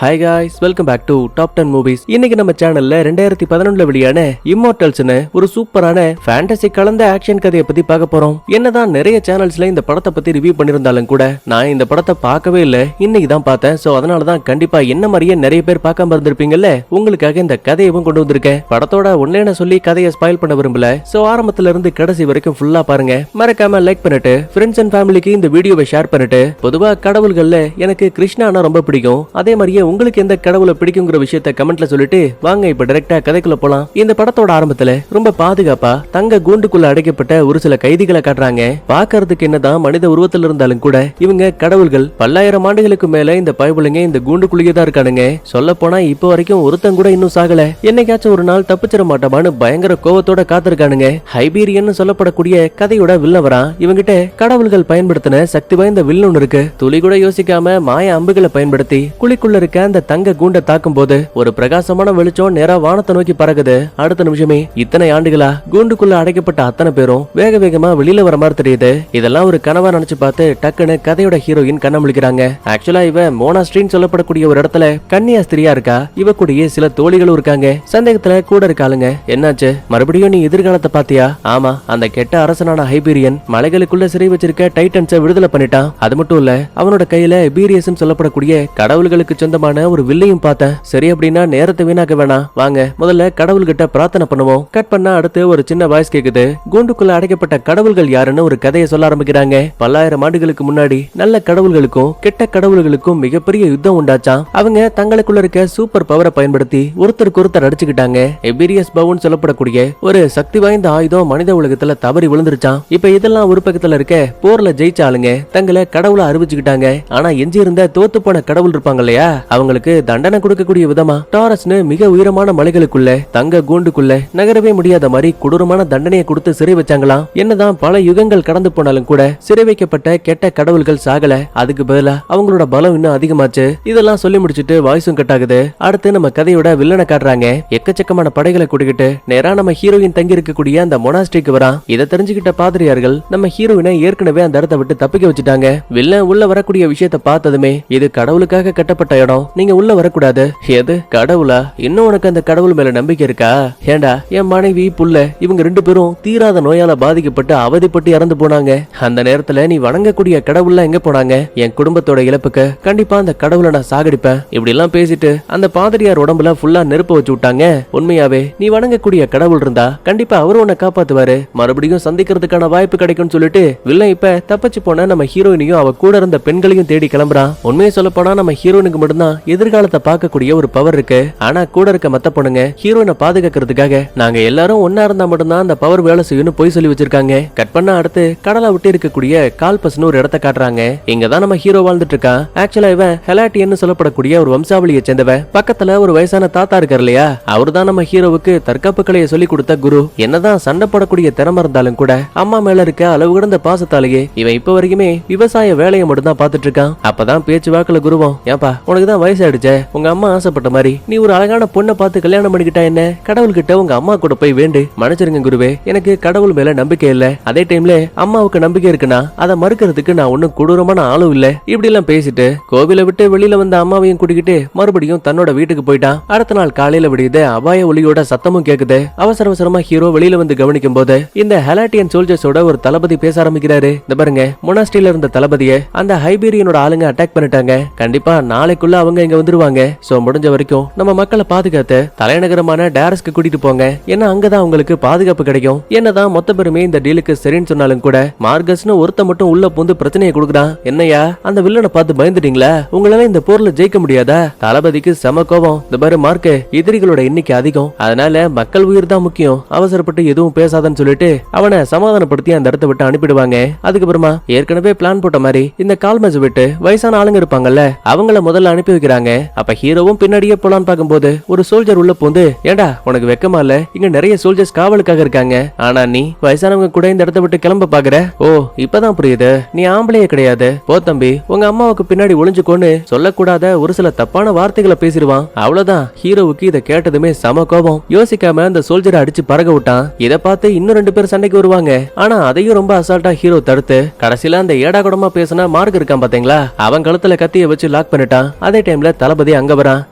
Hi guys, welcome back to top 10 movies. இன்னைக்கு நம்ம சேனல்ல 2011ல வெளியான இம்மோர்டல்ஸ்னு ஒரு சூப்பரான ஃபேண்டசி கலந்த ஆக்ஷன் கதையை பத்தி பார்க்க போறோம். என்னதான் நிறைய சேனல்ஸ்ல இந்த படத்தை பத்தி ரிவ்யூ பண்ணிருந்தாலும் கூட நான் இந்த படத்தை பார்க்கவே இல்ல, இன்னைக்கு தான் பார்த்தேன். சோ அதனாலதான் கண்டிப்பா என்ன மாதிரியே நிறைய பேர் பார்க்காம இருந்திருப்பீங்கல்ல, உங்களுக்காக இந்த கதையவும் கொண்டு வந்திருக்கேன். படத்தோட ஒன்லைன சொல்லி கதையை ஸ்பாயில் பண்ண விரும்பல. சோ ஆரம்பத்துல இருந்து கடைசி வரைக்கும் ஃபுல்லா பாருங்க. மறக்காம லைக் பண்ணிட்டு ஃப்ரெண்ட்ஸ் அண்ட் ஃபேமிலிக்கு இந்த வீடியோவை ஷேர் பண்ணிட்டு, பொதுவா கடவுள்கள்ல எனக்கு கிருஷ்ணானா ரொம்ப பிடிக்கும், அதே மாதிரியே உங்களுக்கு எந்த கடவுளை பிடிக்குங்கிற விஷயத்தை கமெண்ட்ல சொல்லிட்டு வாங்க இப்ப டைரக்டா கதைக்குள்ள போலாம். இந்த படத்தோட ஆரம்பத்துல ரொம்ப பாதுகாப்பா தங்க கூண்டுக்குள்ள அடைக்கப்பட்ட ஒரு சில கைதிகளை காட்டுறாங்க. பாக்குறதுக்கு என்னதான் மனித உருவத்தில் இருந்தாலும் கூட இவங்க கடவுள்கள். பல்லாயிரம் ஆண்டுகளுக்கு மேல இந்த பயபுள்ளைங்க இந்த கூண்டுக்குள்ளேயே தான் இருக்கானுங்க. சொல்ல போனா இப்ப வரைக்கும் ஒருத்தன் கூட இன்னும் சாகல. என்னைக்காச்சும் ஒரு நாள் தப்பிச்சிட மாட்டோமான்னு பயங்கர கோவத்தோட காத்திருக்கானுங்க. ஹைபீரியன் சொல்லப்படக்கூடிய கதையோட வில்லன் வரான். இவங்கிட்ட கடவுள்கள் பயன்படுத்தின சக்தி வாய்ந்த வில்லன் இருக்கு. துளி கூட யோசிக்காம மாய அம்புகளை பயன்படுத்தி குழிக்குள்ள இருக்க அந்த தங்க கூண்டை தாக்கும் போது ஒரு பிரகாசமான வெளிச்சம் நேரா வானத்தை நோக்கி பறக்குது. அடுத்த நிமிஷமே இத்தனை ஆண்டுகளா கூண்டுக்குள்ள அடைக்கப்பட்ட அத்தனை பேரும் வேக வேகமா வெளியில வர மாதிரி தெரியுது. இதெல்லாம் ஒரு கனவா நினைச்சு பார்த்து டக்குன்னு கதையோட ஹீரோயின் கண்ண முழிக்கிறாங்க. ஆக்சுவலா இவ மோனாஸ்ட்ரின்னு சொல்லப்படக்கூடிய ஒரு இடத்துல கன்னியாஸ்திரியா இருக்கா. இவ கூடயே சில தோழிகளும் இருக்காங்க. சந்தேகத்துல கூட இருக்காளுங்க. என்னாச்சு, மறுபடியும் நீ எதிர்காலத்தை பாத்தியா? ஆமா, அந்த கெட்ட அரசனான ஹைபீரியன் மலைகளுக்குள்ள சிறை வச்சிருக்க டைட்டன்ஸை விடுதலை பண்ணிட்டான். அது மட்டும் இல்ல, அவனோட கையில எபீரியஸ் சொல்லப்படக்கூடிய கடவுள்களுக்கு சொந்தமான ஒரு வில்லையும் பார்த்தேன். சரி, அப்படின்னா நேரத்தை வீணாக்க வேணாம், வாங்க முதல்ல கடவுள்கிட்ட பிரார்த்தனை பண்ணுவோம். கட் பண்ணா அடுத்து ஒரு சின்ன வாய்ஸ் கேக்குது. கூண்டுக்குள்ள அடைக்கப்பட்ட கடவுள்கள் யாருன்னு ஒரு கதையை சொல்ல ஆரம்பிக்கிறாங்க. பல்லாயிரம் ஆண்டுகளுக்கு முன்னாடி நல்ல கடவுள்களுக்கும் கெட்ட கடவுள்களுக்கும் மிகப்பெரிய யுத்தம் உண்டாச்சாம். அவங்க தங்களுக்குள்ள இருக்க சூப்பர் பவரை பயன்படுத்தி ஒருத்தருக்கு ஒருத்தர் அடிச்சுக்கிட்டாங்க. எபீரியஸ் பவுன் சொல்லப்படக்கூடிய ஒரு சக்தி வாய்ந்த ஆயுதம் மனித உலகத்துல தவறி விழுந்துருச்சான். இப்ப இதெல்லாம் ஒரு பக்கத்துல இருக்க போர்ல ஜெயிச்ச ஆளுங்க தங்களை கடவுளை அறிவிச்சுக்கிட்டாங்க. ஆனா எஞ்சி இருந்த தோத்து போன கடவுள் இருப்பாங்க இல்லையா, அவங்களுக்கு தண்டனை கொடுக்கக்கூடிய விதமா டாரஸ்னு மிக உயரமான மலைகளுக்குள்ள தங்க கூண்டுக்குள்ள நகரவே முடியாத மாதிரி கொடூரமான தண்டனையை கொடுத்து சிறை வச்சாங்களாம். என்னதான் பல யுகங்கள் கடந்து போனாலும் கூட சிறை வைக்கப்பட்ட கெட்ட கடவுள்கள் சாகல, அதுக்கு பதிலா அவங்களோட பலம் இன்னும் அதிகமாச்சு. இதெல்லாம் சொல்லி முடிச்சிட்டு வாய்ஸும் கட் ஆகுது. அடுத்து நம்ம கதையோட வில்லனை காட்டுறாங்க. எக்கச்சக்கமான படைகளை கூட்டிக்கிட்டு நேரா நம்ம ஹீரோயின் தங்கி இருக்கக்கூடிய அந்த மொனாஸ்ட்ரிக்கு வரான். இதை தெரிஞ்சுக்கிட்ட பாதிரியார்கள் நம்ம ஹீரோயினை ஏற்கனவே அந்த இடத்தை விட்டு தப்பிக்க வச்சுட்டாங்க. வில்லன் உள்ள வரக்கூடிய விஷயத்தை பார்த்ததுமே, இது கடவுளுக்காக கட்டப்பட்ட இடம், நீங்க உள்ள வரக்கூடாது. எது கடவுளா? இன்னும் உனக்கு அந்த கடவுள் மேல நம்பிக்கை இருக்கா? ஏண்டா, என் மனைவி புள்ள இவங்க ரெண்டு பேரும் தீராத நோயால பாதிக்கப்பட்டு அவதிப்பட்டு இறந்து போனாங்க. அந்த நேரத்துல நீ வணங்கக்கூடிய கடவுள்லாம் எங்க போனாங்க? என் குடும்பத்தோட இழப்புக்கு கண்டிப்பா அந்த கடவுளை நான் சாகடிப்பேன். இப்படி எல்லாம் பேசிட்டு அந்த பாதிரியார் உடம்புல ஃபுல்லா நெருப்பு வச்சு விட்டாங்க. உண்மையாவே நீ வணங்கக்கூடிய கடவுள் இருந்தா கண்டிப்பா அவரு உன்னை காப்பாத்துவாரு, மறுபடியும் சந்திக்கிறதுக்கான வாய்ப்பு கிடைக்கும்னு சொல்லிட்டு வில்லன் இப்ப தப்பிச்சு போன நம்ம ஹீரோயினையும் அவ கூட இருந்த பெண்களையும் தேடி கிளம்புறான். உண்மையை சொல்ல போனா நம்ம ஹீரோயினுக்கு மட்டும்தான் எதிர்காலத்தை பார்க்கக்கூடிய ஒரு பவர் இருக்கு. ஆனா கூட இருக்க மத்த பொண்ணுங்க ஹீரோயினை பாதுகாக்கிறதுக்காக நாங்க எல்லாரும் ஒன்னா இருந்தா மட்டும்தான் அந்த பவர் வேலை செய்யும்னு போய் சொல்லி வச்சிருக்காங்க. கட் பண்ணா அடுத்து கடலை விட்டு இருக்கக்கூடிய கால்பஸ்னு ஒரு இடத்தை காட்டுறாங்க. இங்கதான் நம்ம ஹீரோ வாழ்ந்துட்டு இருக்கான். ஆக்சுவலா இவன் ஹெலாட்டியன்னு சொல்லப்படக்கூடிய ஒரு வம்சாவளியை சேர்ந்தவன். பக்கத்துல ஒரு வயசான தாத்தா இருக்காரு இல்லையா, அவர்தான் நம்ம ஹீரோவுக்கு தற்காப்பு கலையை சொல்லி கொடுத்த குரு. என்னதான் சண்டை போடக்கூடிய திறமை இருந்தாலும் கூட அம்மா மேல இருக்க அளவு கிடந்த பாசத்தாலேயே இவன் இப்ப வரைக்குமே விவசாய வேலையை மட்டும் தான் பாத்துட்டு இருக்கான். அப்பதான் பேச்சு வாக்குல குருவம், ஏப்பா உனக்கு தான் வயசாயிடுச்சே, உங்க அம்மா ஆசைப்பட்ட மாதிரி நீ ஒரு அழகான பொண்ணை பார்த்து கல்யாணம் பண்ணிக்கிட்டா என்ன? கடவுள்கிட்ட உங்க அம்மா கூட போய் வேண்டு. மன்னிச்சிருங்க குருவே, எனக்கு கடவுள் மேல நம்பிக்கை இல்ல, அதே டைம்ல அம்மாவுக்கு நம்பிக்கை இருக்குன்னா அதை மறுக்கிறதுக்கு நான் ஒன்னும் கொடூரமான ஆளும் இல்ல. இப்படி எல்லாம் பேசிட்டு கோவிலை விட்டு வெளியில வந்த அம்மாவையும் கூட்டிக்கிட்டு மறுபடியும் தன்னோட வீட்டுக்கு போயிட்டான். அடுத்த நாள் காலையில விடியுது. அபாய ஒலியோட சத்தமும் கேக்குது. அவசர அவசரமா ஹீரோ வெளியில வந்து கவனிக்கும் போது இந்த ஹெலாட்டியன் சோல்ஜர்ஸோட ஒரு தளபதி பேச ஆரம்பிக்கிறாரு. இந்த பாருங்க, மொனாஸ்ட்ரியில இருந்த தளபதியை அந்த ஹைபீரியனோட ஆளுங்க அட்டாக் பண்ணிட்டாங்க. கண்டிப்பா நாளைக்குள்ள அவங்க இங்க வந்துருவாங்க. சோ முடிஞ்ச வரைக்கும் நம்ம மக்களை பாதுகாத்து தலைநகரமான டாரஸ்க்கு கூட்டிட்டு போங்க, ஏன்னா அங்கதான் உங்களுக்கு பாதுகாப்பு கிடைக்கும். என்னதான் மொத்த பேருமே இந்த டீலுக்கு சரின்னு சொன்னாலும் கூட மார்கஸ்னு ஒருத்த மட்டும் உள்ள பூந்து பிரச்சனையை கொடுக்குறான். என்னையா, அந்த வில்லனை பார்த்து பயந்துட்டீங்களா? உங்களால இந்த போர்ல ஜெயிக்க முடியாதா? தளபதிக்கு செம கோபம். இந்த பாரு மார்க், எதிரிகளோட எண்ணிக்கை அதிகம், அதனால மக்கள் உயிர் தான் முக்கியம், அவசரப்பட்டு எதுவும் பேசாதன்னு சொல்லிட்டு அவனை சமாதானப்படுத்தி அந்த இடத்தை விட்டு அனுப்பிடுவாங்க. அதுக்கப்புறமா ஏற்கனவே பிளான் போட்ட மாதிரி இந்த கால்மேஜ் விட்டு வயசான ஆளுங்க இருப்பாங்கல்ல, அவங்கள முதல்ல அனுப்பி வைக்கிறாங்க. அப்ப ஹீரோவும் பின்னாடியே போலான்னு பார்க்கும்போது ஒரு சோல்ஜர் உள்ள பூந்து, ஏண்டா உனக்கு வெக்கமா இல்ல? இங்க நிறைய சோல்ஜர்ஸ் காவலுக்காக இருக்காங்க, ஆனா நீ வயசானவங்க கூட இந்த இடத்தை விட்டு கிளம்ப பாக்குற? ஓ இப்பதான் புரியுது, நீ ஆம்பளையே கிடையாது. போ தம்பி, உங்க அம்மாவுக்கு பின்னாடி ஒளிஞ்சுக்கோன்னு சொல்லக்கூடாத ஒரு சில தப்பான வார்த்தைகளை பேசிடுவான். அவ்வளவுதான். ஹீரோவுக்கு இதை கேட்டதுமே சம கோபம். யோசிக்காம அந்த சோல்ஜரை அடிச்சு பறக விட்டான். இதை பார்த்து இன்னும் 2 பேர் சண்டைக்கு வருவாங்க. ஆனா அதையும் ரொம்ப அசால்ட்டா ஹீரோ தடுத்து கடைசியில அந்த ஏடா கூடமா பேசினா மார்க் இருக்கான் பாத்தீங்களா, அவன் கழுத்துல கத்திய வச்சு லாக் பண்ணிட்டான். அதே டைம்ல தளபதி அங்க வரான்.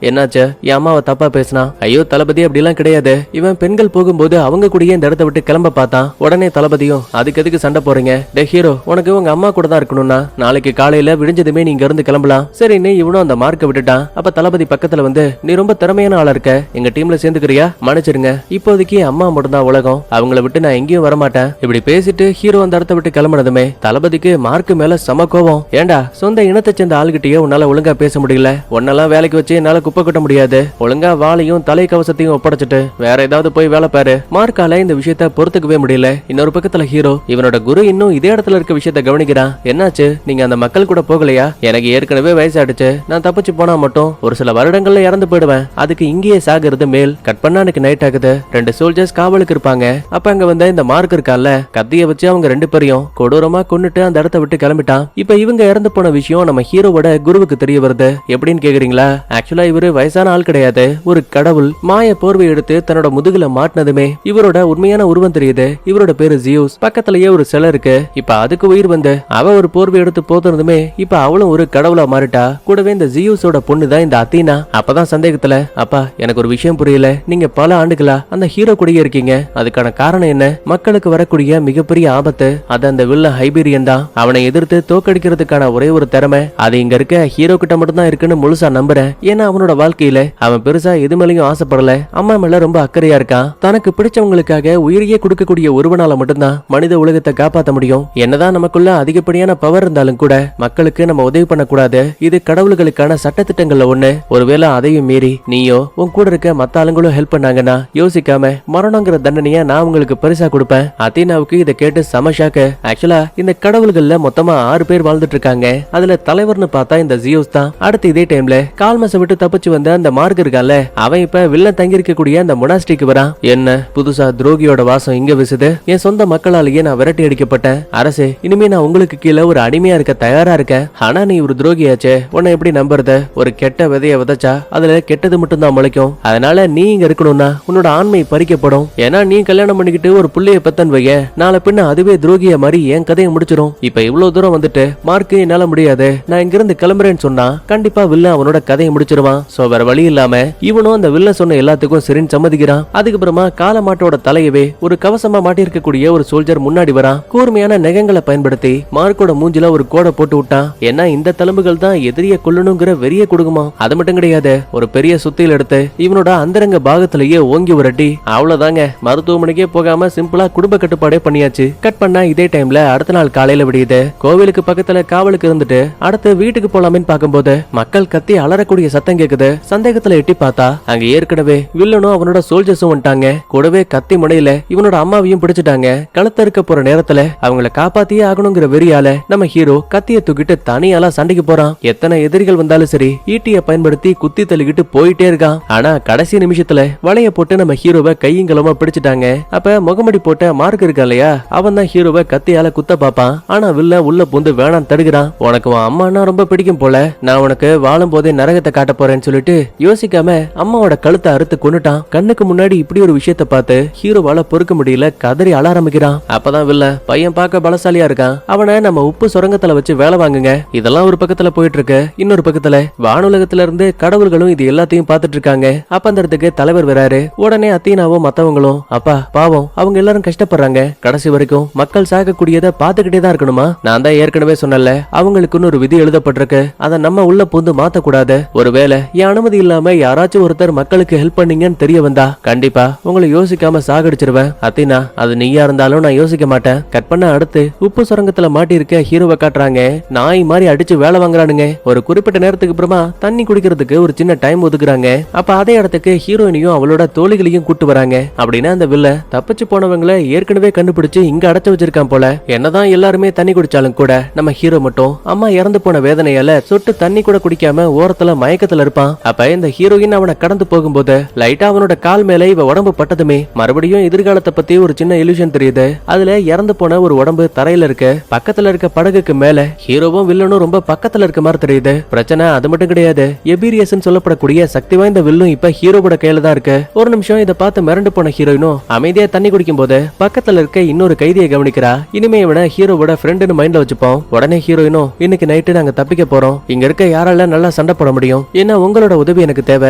என்னாச்சு, என் அம்மாவை தப்பா பேசினா? ஐயோ தளபதி அப்படிலாம் கிடையாது. இவன் பெண்கள் போகும்போது அவங்க கூடயே இந்த இடத்த விட்டு கிளம்ப பார்த்தான். உடனே தளபதியும் அதுக்கு எதுக்கு சண்டை போறீங்க? டே ஹீரோ, உனக்கு உங்க அம்மா கூட தான் இருக்கணும்னா நாளைக்கு காலையில விடிஞ்சதுமே நீங்க இருந்து கிளம்பலாம். சரின்னு இவனும் அந்த மார்க்கை விட்டுட்டான். அப்ப தளபதி பக்கத்துல வந்து, நீ ரொம்ப திறமையான ஆளா இருக்க, எங்க டீம்ல சேர்ந்துக்கிறியா? மன்னிச்சிருங்க, இப்போதைக்கு அம்மா மட்டும் தான் உலகம், அவங்கள விட்டு நான் எங்கேயும் வரமாட்டேன். இப்படி பேசிட்டு ஹீரோ அந்த இடத்த விட்டு கிளம்பினதுமே தளபதிக்கு மார்க்கு மேல சம கோபம். ஏண்டா, சொந்த இனத்தை சேர்ந்த ஆளுகிட்டயே உன்னால ஒழுங்கா பேச முடியல? உன்னெல்லாம் வேலைக்கு வச்சு என்னால குப்பை கொட்ட முடியாது. ஒழுங்கா வாளையும் தலை கவசத்தையும் ஒப்படைச்சிட்டு வேற ஏதாவது போய் வேலை பாரு. மார்க்கால இந்த விஷயத்த பொறுத்துக்கவே முடியல. இன்னொரு பக்கத்துல ஹீரோ இவனோட குரு இன்னும் இதே இடத்துல இருக்க விஷயத்த கவனிக்கிறான். என்னாச்சு, நீங்க அந்த மக்கள் கூட போகலையா? எனக்கு ஏற்கனவே வயசாயிடுச்சு, நான் தப்பிச்சு போனா மட்டும் ஒரு சில வருடங்கள்ல இறந்து போயிடுவேன். அதுக்கு இங்கேயே சாகிறது மேல். கட் பண்ணா எனக்கு நைட் ஆகுது. 2 சோல்ஜர்ஸ் காவலுக்கு இருப்பாங்க. அப்ப அங்க வந்த இந்த மார்க் இருக்கால, கத்திய வச்சு அவங்க 2 பேரையும் கொடூரமா கொன்னுட்டு அந்த இடத்த விட்டு கிளம்பிட்டான். இப்ப இவங்க இறந்து போன விஷயம் நம்ம ஹீரோவோட குருவுக்கு தெரிய வருது. எப்படின்னு கேக்குறீங்களா? ஆக்சுவலா இவரு வயசான ஆள் கிடையாது, ஒரு கடவுள். மாய போர்வை எடுத்து தன்னோட முதுகுல மாட்டினதுமே இவரோட உண்மையான உருவம் தெரியுது. இவரோட பேரு ஜியூஸ். பக்கத்திலேயே ஒரு சிலை இருக்கு. இப்ப அதுக்கு உயிர் வந்து அவ ஒரு போர்வை எடுத்து போத்துறதுமே இப்ப அவளும் ஒரு கடவுளா மாறிட்டா. கூடவே இந்த ஜியூஸோட பொண்ணு தான் இந்த அத்தீனா. அப்பதான் சந்தேகத்துல, அப்பா எனக்கு ஒரு விஷயம் புரியல, நீங்க பல ஆண்டுகளா அந்த ஹீரோ கூடயே இருக்கீங்க, அதுக்கான காரணம் என்ன? மக்களுக்கு வரக்கூடிய மிகப்பெரிய ஆபத்து அது அந்த வில்ல ஹைபீரியன் தான். அவனை எதிர்த்து தோக்கடிக்கிறதுக்கான ஒரே ஒரு திறமை அது இங்க இருக்க ஹீரோ கிட்ட மட்டும் தான் இருக்குன்னு முழுசா நம்புறேன். ஏன்னா அவனோட வாழ்க்கையில அவன் பெருசா எது மேலயும் ஆசைப்படல. அம்மா மேல ரொம்ப அக்கறையா இருக்கான். தனக்கு பிடிச்சவங்களுக்காக உயிரையே கொடுக்கக்கூடிய ஒருவனால மட்டும்தான் மனித உலகத்தை காப்பாற்ற முடியும். என்னதான் நமக்குள்ள அதிகப்படியான பவர் இருந்தாலும் கூட மக்களுக்கு நம்ம உதவி பண்ணக்கூடாது. இது கடவுள்களுக்கான சட்டத்திட்டங்கள்ல ஒண்ணு. ஒருவேளை அதையும் மீறி நீயோ உன் கூட இருக்க மத்த ஆளுங்களும் ஹெல்ப் பண்ணாங்கன்னா யோசிக்காம மரணங்கிற தண்டனைய நான் உங்களுக்கு பரிசா கொடுப்பேன். அத்தீனாவுக்கு இதை கேட்டு செம ஷாக்கு. ஆக்சுவலா இந்த கடவுள்கள்ல மொத்தமா 6 பேர் வாழ்ந்துட்டு இருக்காங்க. அதுல தலைவர்னு பார்த்தா இந்த ஜியோஸ் தான். அடுத்து இதே டைம்ல கால்மஸை விட்டு தப்பிச்சு வந்த அந்த மார்க் இருக்கான்ல, அவன் இப்ப வில்லன் தங்கி இருக்கக்கூடிய அந்த மொனாஸ்ட்ரிக்கு வரான். என்ன புதுசா துரோகியோட வாசம் இங்க வீசுது? என் சொந்த மக்களாலேயே நான் விரட்டி அடிக்கப்பட்டேன். அரசே, இனிமே நான் உங்களுக்கு கீழே ஒரு அடிமையா இருக்க தயாரா இருக்கேன். ஆனா நீ ஒரு துரோகியாச்சே, உன்னை எப்படி நம்புறது? ஒரு கெட்ட விதைய விதைச்சா அதுல கெட்டது மட்டும் தான் முளைக்கும். அதனால நீ இங்க இருக்கணும்னா உன்னோட ஆண்மை பறிக்கப்படும். ஏன்னா நீ கல்யாணம் பண்ணிக்கிட்டு ஒரு புள்ளைய பெத்தன் வைய, நாளை பின்ன அதுவே துரோகிய மாதிரி என் கதையை முடிச்சிடும். இப்ப இவ்வளவு தூரம் வந்துட்டு மார்க்கு என்னால முடியாது, நான் இங்க இருந்து கிளம்புறேன்னு சொன்னா கண்டிப்பா வில்ல அவனோட கதையை முடிச்சிருவான். சோ வேற வழி இல்லாம இவனும் அந்த வில்ல சொன்ன எல்லாத்துக்கும் சரின்னு சம்மதிக்கிறான். அதுக்கப்புறமா காலமாட்டோட தலையவே ஒரு கவசமா மாட்டிருக்கக்கூடிய ஒரு சோல்ஜர் முன்னாடி வரான். கூர்மையான நகங்களை பயன்படுத்தி மார்க்கோட மூஞ்சில ஒரு கோடை போட்டு விட்டான். ஏன்னா இந்த தழும்புகள் தான் எதிரிய கொல்லணுங்கிற வெறிய கொடுக்குமா. அது மட்டும் கிடையாது, ஒரு பெரிய சுத்தியில் எடுத்து இவனோட அந்தரங்க பாகத்திலேயே ஓங்கி உரட்டி அவ்வளவுதாங்க, மருத்துவமனைக்கே போகாம சிம்பிளா குடும்ப கட்டுப்பாடே பண்ணியாச்சு. கட் பண்ணா இதே டைம்ல அடுத்த நாள் காலையில விடியுது. கோவிலுக்கு பக்கத்துல காவலுக்கு இருந்துட்டு அடுத்து வீட்டுக்கு போலாமேன்னு பார்க்கும்போது மக்கள் கத்தி அலறக்கூடிய சத்தம் கேக்குது. சந்தேகத்துல எட்டி பார்த்தா அங்க ஏற்கனவே வில்லனும் அவனோட சோல்ஜர்ஸும் வந்துட்டாங்க. கூடவே கத்தி முனையில இவனோட அம்மாவையும் பிடிச்சிட்டாங்க. கழுத்த இருக்க போற நேரத்துல அவங்கள காப்பாத்தியே ஆகணுங்கிற வெறியால நம்ம ஹீரோ கத்திய தூக்கிட்டு தனியால சண்டைக்கு போறான். எத்தனை எதிரிகள் வந்தாலும் சரி ஈட்டிய பயன்படுத்தி குத்தி தள்ளிக்கிட்டு போயிட்டே இருக்கான். ஆனா கடைசி நிமிஷத்துல வளைய போட்டு நம்ம ஹீரோவை கையங்களமா பிடிச்சிட்டாங்க. அப்ப முகமடி போட்ட மார்க் இருக்கா இல்லையா, அவன் தான் ஹீரோவை கத்தியால குத்த பாப்பான். ஆனா வில்ல உள்ள பூந்து வேணாம் தடுக்கிறான். உனக்கு உன் அம்மானா ரொம்ப பிடிக்கும் போல, நான் உனக்கு வாழும் போதே நரகத்தை காட்ட போறேன்னு சொல்லிட்டு யோசிக்காம அம்மாவோட கழுத்தை அறுத்து கொன்னுட்டான். கண்ணுக்கு முன்னாடி இப்படி ஒரு விஷயத்தை பார்த்து ஹீரோவால பொறுக்க முடியல, கதறி அழ ஆரம்பிக்கிறான். அப்பதான் வில்ல பையன் பார்க்க பலசாலியா இருக்கான், அவனை நம்ம உப்பு சுரங்கத்துல வச்சு வேலை வாங்குங்க. இதெல்லாம் ஒரு பக்கத்துல போயிட்டு இருக்கு. இன்னொரு பக்கத்துல வானுலகத்துல இருந்து கடவுள்களும் இது எல்லாத்தையும் பார்த்துட்டு இருக்காங்க. அப்ப அந்த இடத்துக்கு தலைவர் வராரு. உடனே அத்தீனாவும் மத்தவங்களும், அப்பா பாவம் அவங்க எல்லாரும் கஷ்டப்படுறாங்க, கடைசி வரைக்கும் மக்கள் சாகக்கூடியதை பார்த்துக்கிட்டே தான் இருக்கணுமா? நான் தான் ஏற்கனவே சொன்னல, அவங்களுக்குன்னு ஒரு விதி எழுதப்பட்டிருக்கு, அதை நம்ம உள்ள பூந்து மாத்த கூடாது. ஒருவேளை என் அனுமதி இல்லாம யாராச்சும் ஒருத்தர் மக்களுக்கு ஹெல்ப் பண்ணீங்கன்னு தெரிய வந்தா கண்டிப்பா உங்களை யோசிக்காம சாகடிச்சிருவேன். அத்தீனா, அது நீயா இருந்தாலும் நான் யோசிக்க மாட்டேன். கட் பண்ண அடுத்து உப்பு சுரங்கத்துல மாட்டி இருக்க ஹீரோவை காட்டுறாங்க. நாய் மாதிரி அடிச்சு வேலை வாங்குறானுங்க. ஒரு குறிப்பிட்ட நேரத்துக்கு அப்புறமா தண்ணி குடிக்கிறதுக்கு ஒரு சின்ன டைம் ஒதுக்குறாங்க. அப்ப அதே இடத்துக்கு ஹீரோயினையும் அவளோட தோழிகளையும் கூட்டு வராங்க. அப்படின்னா அந்த வில்ல தப்பிச்சு போனவங்களை ஏற்கனவே கண்டுபிடிச்சு இங்க அடைச்சு வச்சிருக்கான் போல. என்னதான் எல்லாருமே தண்ணி குடிச்சாலும் கூட நம்ம ஹீரோ மட்டும் அம்மா இறந்து போன வேதனையால சொட்டு தண்ணி கூட குடிக்காம ஓரத்துல மயக்கத்துல இருப்பான். அப்ப இந்த ஹீரோயின் அவனை கடந்து போகும்போது லைட்டா அவனோட கால் மேல இவ உடம்பு பட்டதுமே மறுபடியும் எதிர்காலத்தை பத்தி ஒரு சின்ன இல்யூஷன் தெரியுது. அதுல இறந்து போன ஒரு உடம்பு தரையில இருக்கு. பக்கத்துல இருக்க படகுக்கு மேல ஹீரோவும் வில்லனும் ரொம்ப பக்கத்துல இருக்க மாதிரி தெரியுது. பிரச்சனை அது மட்டும் கிடையாது, எபீரியஸ் சொல்லப்படக்கூடிய சக்தி வாய்ந்த வில்லும் இப்ப ஹீரோவோட கையில தான் இருக்கு. ஒரு நிமிஷம் இதை பார்த்து மிரண்டு போன ஹீரோயினும் அமைதியா தண்ணி குடிக்கும் போது பக்கத்துல இருக்க இன்னொரு கைதியை கவனிக்கிறா. இனிமே இவனை ஹீரோவோட ஃப்ரெண்டுன்னு மைண்ட்ல வச்சுப்போம். உடனே ஹீரோயினும், இன்னைக்கு நைட்டு நாங்க தப்பிக்க போறோம், இங்க இருக்க யாரால நல்ல நல்லா சண்டை போட முடியும். ஏன்னா உங்களோட உதவி எனக்கு தேவை.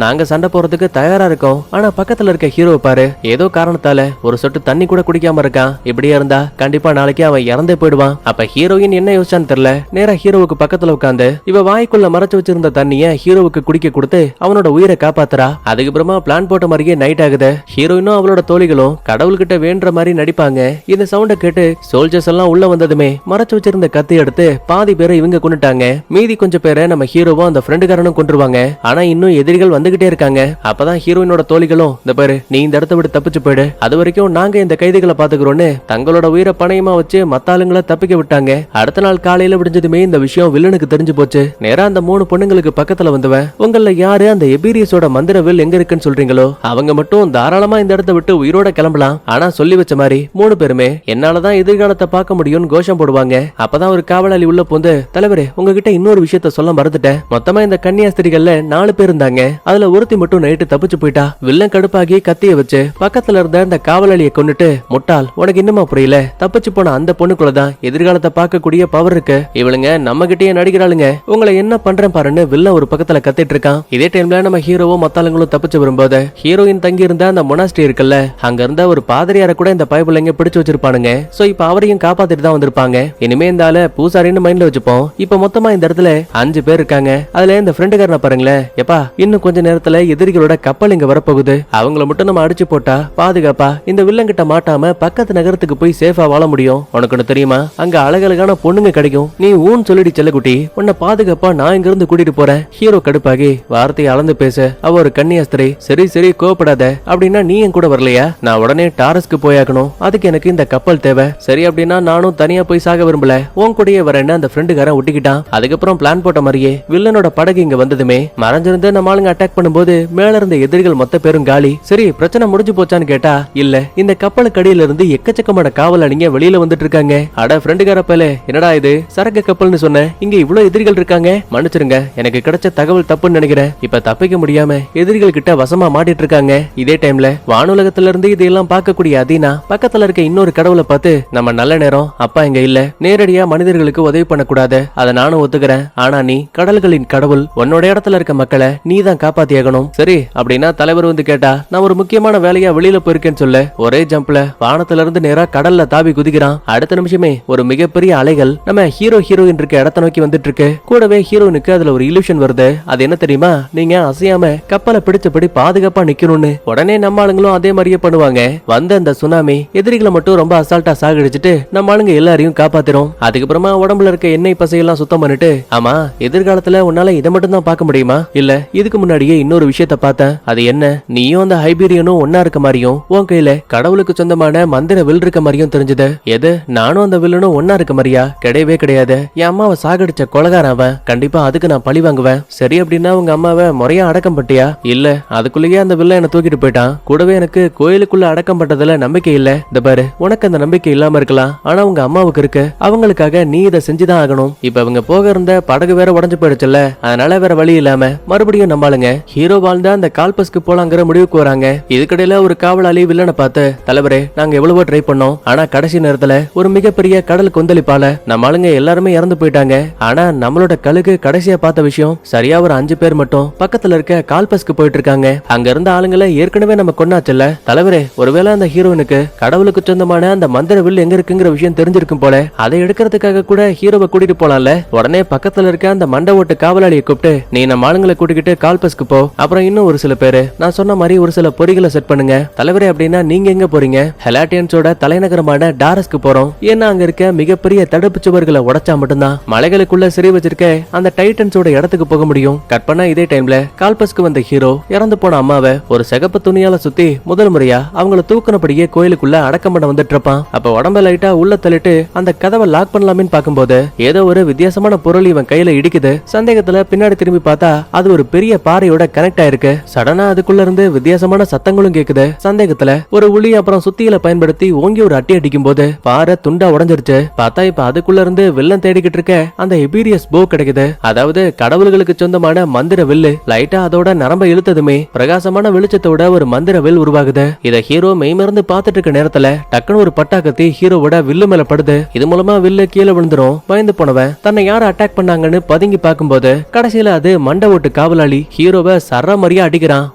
நாங்க சண்டை போறதுக்கு தயாரா இருக்கோம். ஆனா பக்கத்துல இருக்க ஹீரோ பாரு, ஏதோ காரணத்தால ஒரு சொட்டு தண்ணி கூட குடிக்காம இருக்கான். இப்படியே இருந்தா கண்டிப்பா நாளைக்கு அவன் இறந்தே போயிடுவான். அப்ப ஹீரோயின் என்ன யோசிச்சான்னு தெரியல, நேரா ஹீரோவுக்கு பக்கத்துல உட்காந்து இவ வாய்க்குள்ள மறைச்சு வச்சிருந்த தண்ணிய ஹீரோவுக்கு குடிக்க கொடுத்து அவனோட உயிரை காப்பாத்துறா. அதுக்கப்புறமா பிளான் போட்ட மாதிரியே நைட் ஆகுது. ஹீரோயினும் அவளோட தோழிகளும் கடவுள்கிட்ட வேண்ட மாதிரி நடிப்பாங்க. இந்த சவுண்ட கேட்டு சோல்ஜர்ஸ் எல்லாம் உள்ள வந்ததுமே மறைச்சு வச்சிருந்த கத்தி எடுத்து பாதி பேரை இவங்க கொண்டுட்டாங்க. மீதி கொஞ்சம் பேரை நம்ம ஹீரோவும் அந்த ஃப்ரெண்டுக்காரனும் கொண்டுருவாங்க. ஆனா இன்னும் எதிரிகள் வந்துகிட்டே இருக்காங்க. அப்பதான் ஹீரோயினோட தோழிகளும், இந்த பாரு நீ இந்த இடத்த விட்டு தப்பிச்சு போயிடு, அது வரைக்கும் நாங்க இந்த கைதிகளை பாத்துக்கிறோம்னு தங்களோட உயிரை பணயமா வச்சு மத்த ஆளுங்களை தப்பிக்க விட்டாங்க. அடுத்த நாள் காலையில விடிஞ்சதுமே இந்த விஷயம் வில்லனுக்கு தெரிஞ்சு போச்சு. நேரா அந்த 3 பொண்ணுங்களுக்கு பக்கத்துல வந்தவன், உங்கள யாரு அந்த எபீரியஸோட மந்திர வில் எங்க இருக்குன்னு சொல்றீங்களோ அவங்க மட்டும் தாராளமா இந்த இடத்த விட்டு உயிரோட கிளம்பலாம். ஆனா சொல்லி வச்ச மாதிரி 3 பேருமே என்னாலதான் எதிர்காலத்தை பார்க்க முடியும்னு கோஷம் போடுவாங்க. அப்பதான் ஒரு காவலாளி உள்ள போந்து, தலைவரே உங்ககிட்ட இன்னொரு விஷயத்த சொல்ல மறந்துட்டேன். மொத்தமா இந்த கன்னியாஸ்திரிகள்ல 4 பேர் இருந்தாங்க. அதுல ஒருத்தி மட்டும் நைட்டு தப்பிச்சு போயிட்டா. வில்லன் கடுப்பாகி கத்திய வச்சு பக்கத்துல இருந்த அந்த காவலாளியை கொன்னுட்டு, முட்டாள் உனக்கு இன்னுமா புரியல, தப்பிச்சு போன அந்த பொண்ணுக்குள்ளதான் எதிர்காலத்தை பார்க்கக்கூடிய பவர் இருக்கு. இவளுங்க நம்ம கிட்டயே நடிக்கிறாளுங்க, உங்களை என்ன பண்றேன் பாருன்னு வில்லன் ஒரு பக்கத்துல கத்திட்டு இருக்கான். இதே டைம்ல நம்ம ஹீரோவும் மத்தாளுங்களும் தப்பிச்சு வரும்போது ஹீரோயின் தங்கி இருந்த அந்த மொனாஸ்ட்ரி இருக்குல்ல, அங்க இருந்த ஒரு பாதிரியார கூட இந்த பைபிள்ங்க பிடிச்சு வச்சிருப்பானுங்க. சோ இப்ப அவரையும் காப்பாத்திட்டு தான் வந்திருப்பாங்க. இனிமே இந்த ஆள பூசாரின்னு மைண்ட்ல வச்சுப்போம். இப்ப மொத்தமா இந்த இடத்துல 5 பேர் இருக்காங்க. அதுல இந்த ஃப்ரெண்டுக்காரன பாருங்களேன், எப்பா இன்னும் கொஞ்ச நேரத்துல எதிரிகளோட கப்பல் இங்க வரப்போகுது, அவங்கள மட்டும் நம்ம அடிச்சு போட்டா பாதுகாப்பா இந்த வில்லன் கிட்ட மாட்டாம பக்கத்து நகரத்துக்கு போய் சேஃபா வாழ முடியும். உனக்கு ஒண்ணு தெரியுமா, அங்க அழகழகான பொண்ணுங்க கிடைக்கும். நீ ஊன் சொல்லிடி செல்லக்குட்டி, உன்னை பாதுகாப்பா நான் இங்க இருந்து கூட்டிட்டு போறேன். ஹீரோ கடுப்பாகி வார்த்தையை அளந்து பேச அவ ஒரு கன்னியாஸ்திரி, சரி சரி கோவப்படாத, அப்படின்னா நீ என் கூட வரலையா, நான் உடனே டாரஸ்க்கு போயாக்கணும், அதுக்கு எனக்கு இந்த கப்பல் தேவை. சரி அப்படின்னா நானும் தனியா போய் சாக விரும்பல, உன் கூடயே வரேன்னு அந்த ஃப்ரெண்டுக்காரன் ஒட்டிக்கிட்டான். அதுக்கப்புறம் பிளான் போட்ட மாதிரியே வில்லனோட படகு இங்க வந்ததுமே மறைஞ்சிருந்து நம்ம ஆளுங்க அட்டாக் பண்ணும்போது மேல இருந்த எதிரிகள் மொத்த பேரும் காலி. சரி பிரச்சனை முடிஞ்சு போச்சான்னு கேட்டா இல்ல, இந்த கப்பலுக்கு அடியில இருந்து எக்கச்சக்கமான காவலாளிங்க வெளியில வந்துட்டு இருக்காங்க. அட ஃப்ரெண்டுக்கார பேல, என்னடா இது சரக்கு கப்பல்னு சொன்ன, இங்க இவ்வளவு எதிரிகள் இருக்காங்க, மன்னிச்சிருங்க எனக்கு கிடைச்ச தகவல் தப்புன்னு நினைக்கிறேன். இப்ப தப்பிக்க முடியாம எதிரிகள் கிட்ட வசமா மாட்டிட்டு இருக்காங்க. இதே டைம்ல வானுலகத்துல இருந்து இதெல்லாம் பார்க்கக்கூடிய அதீனா பக்கத்துல இருக்க இன்னொரு கடவுளை பார்த்து, நம்ம நல்ல நேரம் அப்பா இங்க இல்ல, நேரடியா மனிதர்களுக்கு உதவி பண்ணக்கூடாது, அதை நானும் ஒத்துக்கிறேன். ஆனா நீ கடல்களின் கடவுள், உன்னோட இடத்துல இருக்க மக்களை நீ தான் காப்பாத்தியாகணும். சரி அப்படின்னா தலைவர் வந்து கேட்டா, நான் ஒரு முக்கியமான வேலையா வெளியில போயிருக்கேன்னு சொல்ல ஒரே ஜம்ப்ல வானத்துல இருந்து நேரா கடல்ல தாவி குதிக்கிறான். அடுத்த நிமிஷமே ஒரு மிகப்பெரிய அலைகள் நம்ம ஹீரோயின் இருக்க இடத்த நோக்கி வந்துட்டு இருக்கு. கூடவே ஹீரோயினுக்கு அதுல ஒரு இல்யூஷன் வருது. அது என்ன தெரியுமா, நீங்க அசையாம கப்பலை பிடிச்சபடி பாதுகாப்பா நிக்கணும்னு. உடனே நம்ம ஆளுங்களும் அதே மாதிரியே பண்ணுவாங்க. வந்த அந்த சுனாமி எதிரிகளை மட்டும் ரொம்ப அசால்ட்டா சாகடிச்சிட்டு நம்ம ஆளுங்க எல்லாரையும் காப்பாத்திரும். அதுக்கப்புறமா உடம்புல இருக்க எண்ணெய் பசையெல்லாம் சுத்தம் பண்ணிட்டு, ஆமா எதிர்காலத்துல உன்னால இதை மட்டும் தான் பார்க்க முடியுமா, இல்ல இதுக்கு முன்னாடியே இன்னொரு விஷயத்த பார்த்தேன். அது என்ன, நீயும் அந்த ஹைபீரியனும் ஒன்னா இருக்க மாதிரியும் உன் கையில கடவுளுக்கு சொந்தமான மந்திர வில் இருக்க மாதிரியும் தெரிஞ்சது. எது, நானும் அந்த வில்லனும் ஒன்னா இருக்க மாதிரியா? கிடையவே கிடையாது. என் அம்மாவை சாகடிச்ச கொலகாரன் அவன், கண்டிப்பா அதுக்கு நான் பழி வாங்குவேன். சரி அப்படின்னா உங்க அம்மாவை முறையா அடக்கம் பட்டியா? இல்ல, அதுக்குள்ளேயே அந்த வில்ல என்ன தூக்கிட்டு போயிட்டான். கூடவே எனக்கு கோயிலுக்குள்ள அடக்கம் பட்டதுல நம்பிக்கை இல்ல. இந்த பாரு, உனக்கு அந்த நம்பிக்கை இல்லாம இருக்கலாம், ஆனா உங்க அம்மாவுக்கு இருக்கு. அவங்களுக்காக நீ இதை செஞ்சுதான் ஆகணும். இப்ப அவங்க போக இருந்த படகு வேற உடஞ்சு போயிடுச்சுல்ல, அதனால வேற வழி இல்லாம மறுபடியும் நம்மளுங்க ஹீரோ வாழ்ந்த அந்த கால்பஸ்க்கு போலாங்கிற முடிவுக்கு வராங்க. இதுக்கடையில ஒரு காவலாளி வில்லனை பார்த்து, தலைவரே நாங்க எவ்வளவோ ட்ரை பண்ணோம், ஆனா கடைசி நேரத்துல ஒரு மிகப்பெரிய கடல் கொந்தளிப்பால நம்ம ஆளுங்க எல்லாருமே இறந்து போயிட்டாங்க. ஆனா நம்மளோட கழுகு கடைசியா பார்த்த விஷயம், சரியா ஒரு 5 பேர் மட்டும் பக்கத்துல இருக்க கால்பஸ்க்கு போயிட்டு இருக்காங்க. அங்க இருந்த ஆளுங்களை ஏற்கனவே நம்ம கொண்டாச்சுல்ல. தலைவரே ஒருவேளை அந்த ஹீரோனுக்கு கடவுளுக்கு சொந்தமான அந்த மந்திர வில் எங்க இருக்குங்கிற விஷயம் தெரிஞ்சிருக்கும் போல, அதை எடுக்கிறதுக்காக கூட ஹீரோவை கூட்டிட்டு போலாம்ல. உடனே பக்கத்துல இருக்க அந்த மண்டை ஓட்டு காவலாளியை கூப்பிட்டு, நீ நம்ம ஆளுங்களை கூட்டிக்கிட்டு கால்பஸ்க்கு போ, அப்புறம் இன்னும் ஒரு சில பேரு நான் சொன்ன மாதிரி ஒரு சில பொறிகளை செட் பண்ணுங்க. தலைவரே அப்படின்னா நீங்க எங்க போறீங்க? ஹெலாட்டியன்ஸோட தலைநகரமான டாரஸ்க்கு போறோம். ஏன்னா அங்க இருக்க மிகப்பெரிய தடுப்பு சுவர்களை உடைச்சா மட்டும்தான் மலைகளுக்குள்ள சிறை வச்சிருக்க அந்த டைட்டன்ஸோட இடத்துக்கு போக முடியும். கட் பண்ணா இதே டைம்ல கால்பஸ்க்கு வந்த ஹீரோ இறந்து போன அம்மாவை ஒரு சிகப்பு துணியால சுத்தி முதல் முறையா அவங்கள தூக்குனபடியே கோயிலுக்குள்ள அடக்கம் பண்ண வந்துட்டு இருப்பான். அப்ப உடம்ப லைட்டா உள்ள தள்ளிட்டு அந்த கதவை லாக் பண்ணலாமே பார்க்கும்போது ஏதோ ஒரு வித்தியாசமான பொருள் இவன் கையில இடிக்குது. சந்தேகத்துல பின்னாடி திரும்பி பார்த்தா அது ஒரு பெரிய பாறையோட கனெக்ட் ஆயிருக்கு. சடனா அதுக்குள்ள இருந்து வித்தியாசமான சத்தங்களும் கேக்குது. சந்தேகத்துல ஒரு உளி அப்புறம் சுத்தியில பயன்படுத்தி ஓங்கி ஒரு அட்டி அடிக்கும் போது பாறை துண்டா உடஞ்சிருச்சு. பார்த்தா இப்ப அதுக்குள்ள இருந்து வில்லன் தேடிக்கிட்டு இருக்க அந்த எபீரியஸ் போ கிடைக்குது. அதாவது கடவுள்களுக்கு சொந்தமான மந்திர வில்லு. லைட்டா அதோட நரம்ப இழுத்ததுமே பிரகாசமான வெளிச்சத்தோட ஒரு மந்திர வில் உருவாகுது. இத ஹீரோ மெய்மறந்து பார்த்துட்டு இருக்க நேரத்துல டக்குனு ஒரு பட்டாக்கத்தி ஹீரோவோட வில்லு மேல படுது. இது மூலமா வில்லு கீழே விழுந்துரும். பயந்து போனவன் தன்னை யார அட்டாக் பண்ணாங்கன்னு பதுங்கி பார்க்கும்போது போது கடைசியில அது மண்டை ஓட்டு காவலாளி ஹீரோவை சரமாரியா அடிக்கிறான்.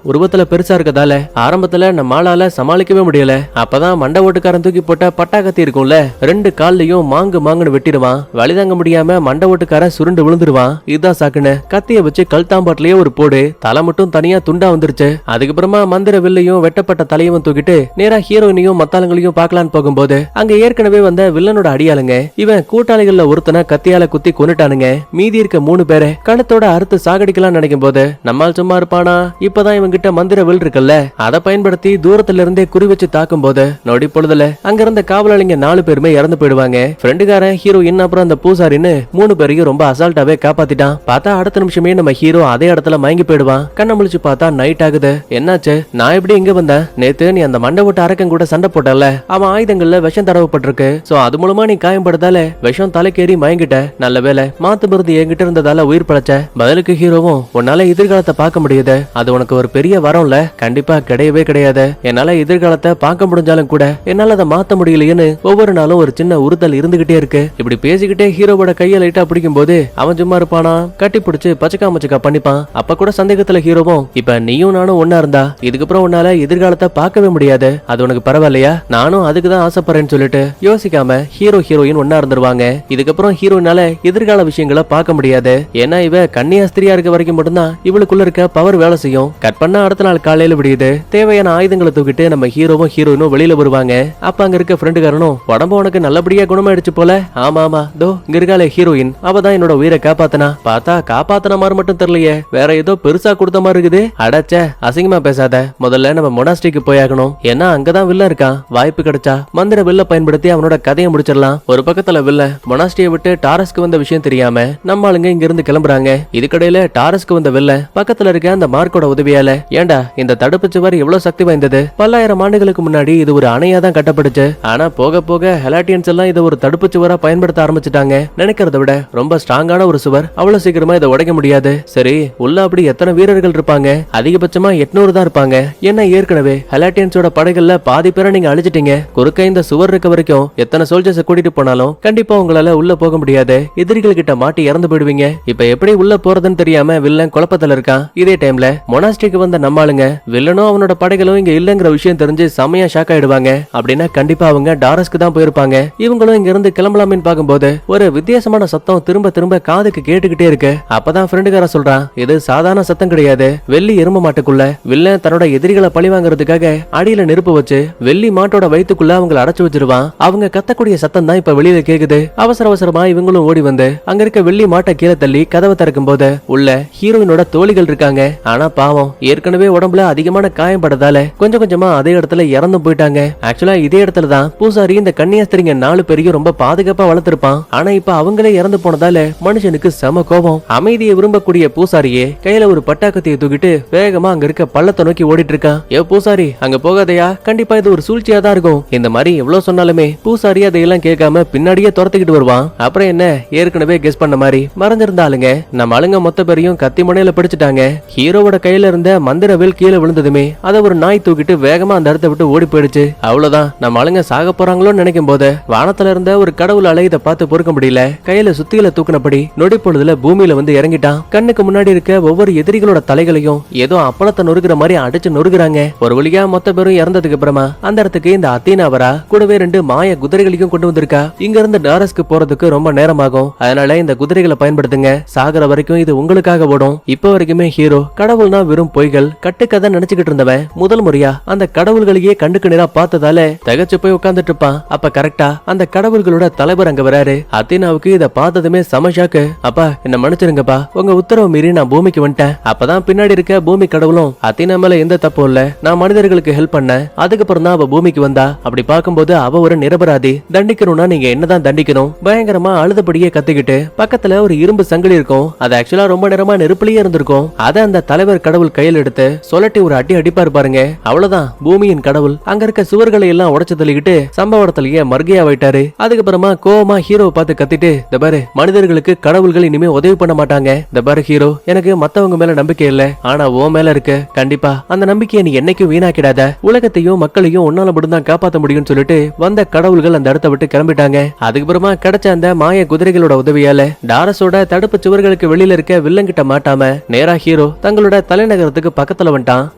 உருவத்துல பெருசா இருக்கதால ஆரம்பத்துல நம்ம ஆளால சமாளிக்கவே முடியல. அப்பதான் மண்டை ஓட்டுக்காரன் தூக்கி போட்ட பட்டாக்கத்தி இருக்கும்ல, 2 கால்லயும் மாங்குன்னு வெட்டிடுவான். வழிதாங்க முடியாம மண்டை ஓட்டுக்காரன் சுருண்டு விழுந்துருவான். இதுதான் சாக்குன்னு கத்திய வச்சு கல்தாம்பாட்டிலேயே ஒரு போடு, தலை மட்டும் தனியா துண்டா வந்துருச்சு. அதுக்கப்புறமா மந்திர வில்லையும் வெட்டப்பட்ட தலையும் தூக்கிட்டு நேரா ஹீரோயினையும் மத்தாளங்களையும் பார்க்கலான்னு போகும்போது அங்க ஏற்கனவே வந்த வில்லனோட அடியாளுங்க இவன் கூட்டாளிகள்ல ஒருத்தனை கத்தியால குத்தி கொன்னுட்டானுங்க. மீதி இருக்க 3 பேரை கணத்தோட அறுத்து சாகடிக்கலாம் நினைக்கும் போது நம்மால் சும்மா இருப்பானா? இப்பதான் இவன் கிட்ட மந்திர வில் இருக்குல்ல, அதை பயன்படுத்தி தூரத்துல இருந்தே குறி வச்சு தாக்கும் போது நொடி பொழுதுல அங்க இருந்த காவலாளிங்க 4 பேருமே இறந்து போயிடுவாங்க. ஃப்ரெண்டுக்காரன் ஹீரோயின் அப்புறம் அந்த பூசாரின்னு 3 பேரையும் ரொம்ப அசால்ட்டாவே காப்பாத்திட்டான். பார்த்தா அடுத்த நிமிஷமே நம்ம ஹீரோ அதே இடத்துல மயங்கி போயிடுவான். கண்ண முழிச்சு பார்த்தா நைட் ஆகுது. என்னாச்சு, நான் எப்படி இங்க வந்தேன்? நேத்து நீ அந்த மண்டை ஓட்ட அரக்கன் கூட சண்டை போட்டல, அவன் ஆயுதங்கள்ல விஷம் தடவப்பட்டிருக்கு. சோ அது மூலமா நீ காயம்படுதால விஷம் தலைக்கேறி மயங்கிட்ட. நல்ல வேலை மாத்து மருந்து என்கிட்ட இருந்ததால உயிர் பழச்ச. பதிலுக்கு ஹீரோவும், உன்னால எதிர்காலத்தை பார்க்க முடியுது, அது உனக்கு ஒரு பெரிய வரம்ல. கண்டிப்பா கிடையவே கிடையாது. என்னால எதிர்காலத்தை பார்க்க முடிஞ்சாலும் கூட என்னால அதை மாத்த முடியலையேன்னு ஒவ்வொரு நாளும் ஒரு சின்ன உறுத்தல் இருந்துகிட்டே இருக்கு. இப்படி பேசிக்கிட்டே ஹீரோவோட கையை லைட்டா பிடிக்கும் போது அவன் சும்மா இருப்பானா? கட்டி பிடிச்சு பச்சக்கா பண்ணிப்பான். அப்ப கூட சந்தேகத்துல ஹீரோவும், இப்ப நீயும் நானும் ஒன்னா இருந்தா இதுக்கப்புறம் உன்னால எதிர்காலத்தை பார்க்கவே முடியாது, அது உனக்கு பரவாயில்லையா? நானும் அதுக்குதான் ஆசைப்படுறேன்னு சொல்லிட்டு யோசிக்காம ஹீரோயின் ஒன்னா இருந்துருவாங்க. இதுக்கப்புறம் ஹீரோயினால எதிர்கால விஷயங்களை பார்க்க முடியாது. ஏன்னா இவ கன்னியாஸ்திரியா இருக்க வரைக்கும் மட்டும்தான் இவளுக்குள்ள இருக்க பவர் வேலை செய்யும். கட் பண்ணா அடுத்த நாள் காலையில விடியுது. தேவையான ஆயுதங்களை தூக்கிட்டு நம்ம ஹீரோவும் ஹீரோயினும் வெளியில வருவாங்க. அப்ப அங்க இருக்க ஃப்ரெண்டுக்காரனும், உடம்பு உனக்கு நல்லபடியா குணமாயிடுச்சு போல. ஆமா தோ இங்க இருக்காளே ஹீரோயின், அவதான் என்னோட உயிரை காப்பாத்தனா. பார்த்தா காப்பாத்தன மாதிரி மட்டும் தெரியலையே, வேற ஏதோ பெருசா கொடுத்த மாதிரி இருக்குது. அடச்ச, அசிங்கமா பேசாத. முதல்ல நம்ம மொனாஸ்ட்ரிக்கு போயாகணும். ஏன்னா அங்கதான் வில்ல இருக்கான். வாய்ப்பு கிடைச்சா மந்திர வில்ல பயன்படுத்தி அவனோட கதையை முடிச்சிடலாம். ஒரு பக்கத்துல வில்ல மொனாஸ்ட்ரியை விட்டு டாரஸ்க்கு வந்த விஷயம் தெரியாம நம்ம ஆளுங்க இங்க இருந்து கிளம்புறாங்க. இதுக்கடையில டாரஸ்க்கு வந்த வில்ல பக்கத்துல இருக்க அந்த மார்க்கோட உதவியால, ஏண்டா இந்த தடுப்பு சுவர் எவ்வளவு சக்தி வாய்ந்தது, பல்லாயிரம் ஆண்டுகளுக்கு முன்னாடி இது ஒரு அணையா தான் கட்டப்பட்டுச்சு. ஆனா போக போக ஹெலாட்டியன்ஸ் எல்லாம் இதை ஒரு தடுப்பு சுவரா பயன்படுத்த ஆரம்பிச்சுட்டாங்க. நினைக்கிறத விட ரொம்ப ஸ்ட்ராங்கான ஒரு சுவர், அவ்வளவு சீக்கிரமா இதை உடைக்க முடியாது. சரி, உள்ள அப்படி எத்தனை வீரர்கள் இருப்பாங்க? அதிகபட்சமா 800 தான் இருப்பாங்க. ஏன்னா ஏற்கனவே ஹெலாட்டியன்ஸோட படைகள்ல பாதி பேரை நீங்க அழிச்சிட்டீங்க. குறுக்க இந்த சுவர் இருக்க வரைக்கும் எத்தனை சோல்ஜர்ஸ் கூட்டிட்டு போனாலும் கண்டிப்பா உங்களால உள்ள போக முடியாது. எதிரிகள் கிட்ட மாட்டி இறந்து போயிடுவீங்க. இப்ப எப்படி உள்ள போறதுன்னு தெரியாம வில்லன் குழப்பத்துல இருக்கான். இதே டைம்ல மொனாஸ்ட்ரிக்கு வந்த நம்மாளுங்க வில்லனும் அவனோட படைகளும் இங்க இல்லங்கிற விஷயம் தெரிஞ்சு செமையா ஷாக் ஆயிடுவாங்க. அப்படின்னா கண்டிப்பா அவங்க டாரஸ்க்கு தான் போயிருப்பாங்க. இவங்களும் இங்க இருந்து கிளம்பலாமின்னு பாக்கும்போது ஒரு வித்தியாசமான சத்தம் திரும்ப திரும்ப காதுக்கு கேட்டுக்கிட்டே இருக்கு. அப்பதான் ஃப்ரெண்டுக்கார சொல்றான், இது சாதாரண சத்தம் கிடையாது. வெள்ளி எறும்பு மாட்டுக்குள்ள வில்லன் தன்னோட எதிரிகளை பழி வாங்குறதுக்காக அடியில நெருப்பு வச்சு வெள்ளி மாட்டோட வயித்துக்குள்ள அவங்களை அடைச்சு வச்சிருவான். அவங்க கத்தக்கூடிய சத்தம் தான் இப்ப வெளியில கேக்குது. அவசரமா இவங்களும் ஓடி வந்து அங்க இருக்க வெள்ளி மாட்டை கீழே தள்ளி கதவை திறக்கும் போது உள்ள ஹீரோயினோட தோழிகள் இருக்காங்க. ஆனா பாவம் ஏற்கனவே உடம்புல அதிகமான காயம் படுறதால கொஞ்சம் கொஞ்சமா அதே இடத்துல இறந்து போயிட்டாங்க. ஆக்சுவலா இதே இடத்துல தான் பூசாரி இந்த கன்னியாஸ்திரிங்க 4 பேரையும் ரொம்ப பாதுகாப்பா வளர்த்திருப்பான். ஆனா இப்ப அவங்களே இறந்து போனதால மனுஷனுக்கு செம கோபம். அமைதியை விரும்பக்கூடிய பூசாரியே கையில ஒரு பட்டாக்கத்தியை தூக்கிட்டு வேகமா அங்க இருக்க பள்ளத்தை நோக்கி ஓடிட்டு இருக்கான். ஏ பூசாரி, அங்க போகாதையா, கண்டிப்பா இது ஒரு சூழ்ச்சியா தான் இருக்கும். இந்த மாதிரி எவ்வளவு சொன்னாலுமே பூசாரி அதையெல்லாம் கேட்காம பின்னாடியே துரத்துக்கிட்டு வருவான். அப்புறம் என்ன, ஏற்கனவே கெஸ் பண்ண மாதிரி மறைஞ்சிருந்தாளுங்க நம்ம ஆளுங்க மொத்த பேரையும் கத்தி முனையில பிடிச்சிட்டாங்க. ஹீரோவோட கையில இருந்த மந்திர வில் கீழே விழுந்ததுமே அதை ஒரு நாய் தூக்கிட்டு வேகமா அந்த இடத்தை விட்டு ஓடி போயிடுச்சு. அவ்வளவுதான், நம்ம ஆளுங்க சாக போறாங்களோன்னு நினைக்கும் போது வானத்துல இருந்த ஒரு கடவுளால இதை பார்த்து பொறுக்க முடியல. கையில சுத்தியில தூக்கினபடி நொடி பொழுதுல பூமியில வந்து இறங்கிட்டான். கண்ணுக்கு முன்னாடி இருக்க ஒவ்வொரு எதிரிகளோட தலைகளையும் ஏதோ அப்பளத்தை நொறுக்கிற மாதிரி அடிச்சு நொறுக்குறாங்க. ஒரு வழியா மொத்த பேரும் இறந்ததுக்கு அப்புறமா அந்த இடத்துக்கு இந்த அத்தீனாவரா கூடவே 2 மாய குதிரைகளையும் கொண்டு வந்திருக்கா. இங்க இருந்து டாரஸ்க்கு போறதுக்கு ரொம்ப நேரம் ஆகும். அதனால இந்த குதிரைகளை பயன்படுத்துங்க. சாகர வரைக்கும் இது உங்களுக்காக ஓடும். இப்ப வரைக்குமே ஹீரோ கடவுள்னா வெறும் பொய்கள் கட்டுக்கதை நினைச்சுக்கிட்டு இருந்தவன் முதல் முறையா அந்த கடவுள்களையே கண்டுக்கு நேரா பார்த்ததால தகச்சு போய் உட்கார்ந்துட்டு இருப்பான். அப்ப கரெக்டா அந்த கடவுள்களோட தலைவர் அங்க வராரு. அத்தீனாவுக்கு இத பார்த்ததுமே சமஷாக்கு, அப்பா என்ன மன்னிச்சிருங்கப்பா, உங்க உத்தரவு மீறி நான் பூமிக்கு வந்துட்டேன். அப்பதான் பின்னாடி இருக்க பூமி கடவுளும், அத்தீனா மேல எந்த தப்பும் இல்ல, நான் மனிதர்களுக்கு ஹெல்ப் பண்ண, அதுக்கப்புறம் தான் அவ பூமிக்கு வந்தா. அப்படி பார்க்கும்போது அவ ஒரு நிரபராதி, தண்டிக்கணும்னா நீங்க என்னதான் தண்டிக்கணும். பயங்கரமா அழுதபடியே கத்திக்கிட்டு பக்கத்துல ஒரு இரும்பு சங்கிலி இருக்கும். அது ஆக்சுவலா ரொம்ப நேரமா நெருப்புலயே இருந்திருக்கும். அத அந்த தலைவர் கடவுள் கையில் எடுத்து சொல்லட்டி ஒரு அடி அடிப்பாரு பாருங்க. அவ்வளவுதான், பூமியின் கடவுள் அங்க இருக்க சுவர்களை எல்லாம் உடைச்சு தள்ளிக்கிட்டு சம்பவத்திலேயே மர்கையா வைட்டாரு. அதுக்கப்புறமா கோவமா ஹீரோவை பார்த்து கத்திட்டு, இந்த பாரு, மனிதர்களுக்கு கடவுள்கள் இனிமே உதவி பண்ண மாட்டாங்க. இந்த பாரு ஹீரோ, எனக்கு மத்தவங்க மேல நம்பிக்கை இல்ல, ஆனா ஓ மேல இருக்கு. கண்டிப்பா அந்த நம்பிக்கையை நீ என்னைக்கும் வீணாக்கிடாத. உலகத்தையும் மக்களையும் உன்னால மட்டும்தான் காப்பாற்ற முடியும்னு சொல்லிட்டு வந்த கடவுள்கள் அந்த இடத்தை விட்டு கிளம்பிட்டாங்க. அதுக்கப்புறமா கிடைச்ச அந்த மாய குதிரைகளோட உதவியால டாரஸோட தடுப்பு சுவர்கள் சுவர்களுக்கு வெளியில இருக்க வில்லங்கிட்ட மாட்டாம நேரா ஹீரோ தங்களோட தலைநகரத்துக்கு பக்கத்துல வந்துட்டான்.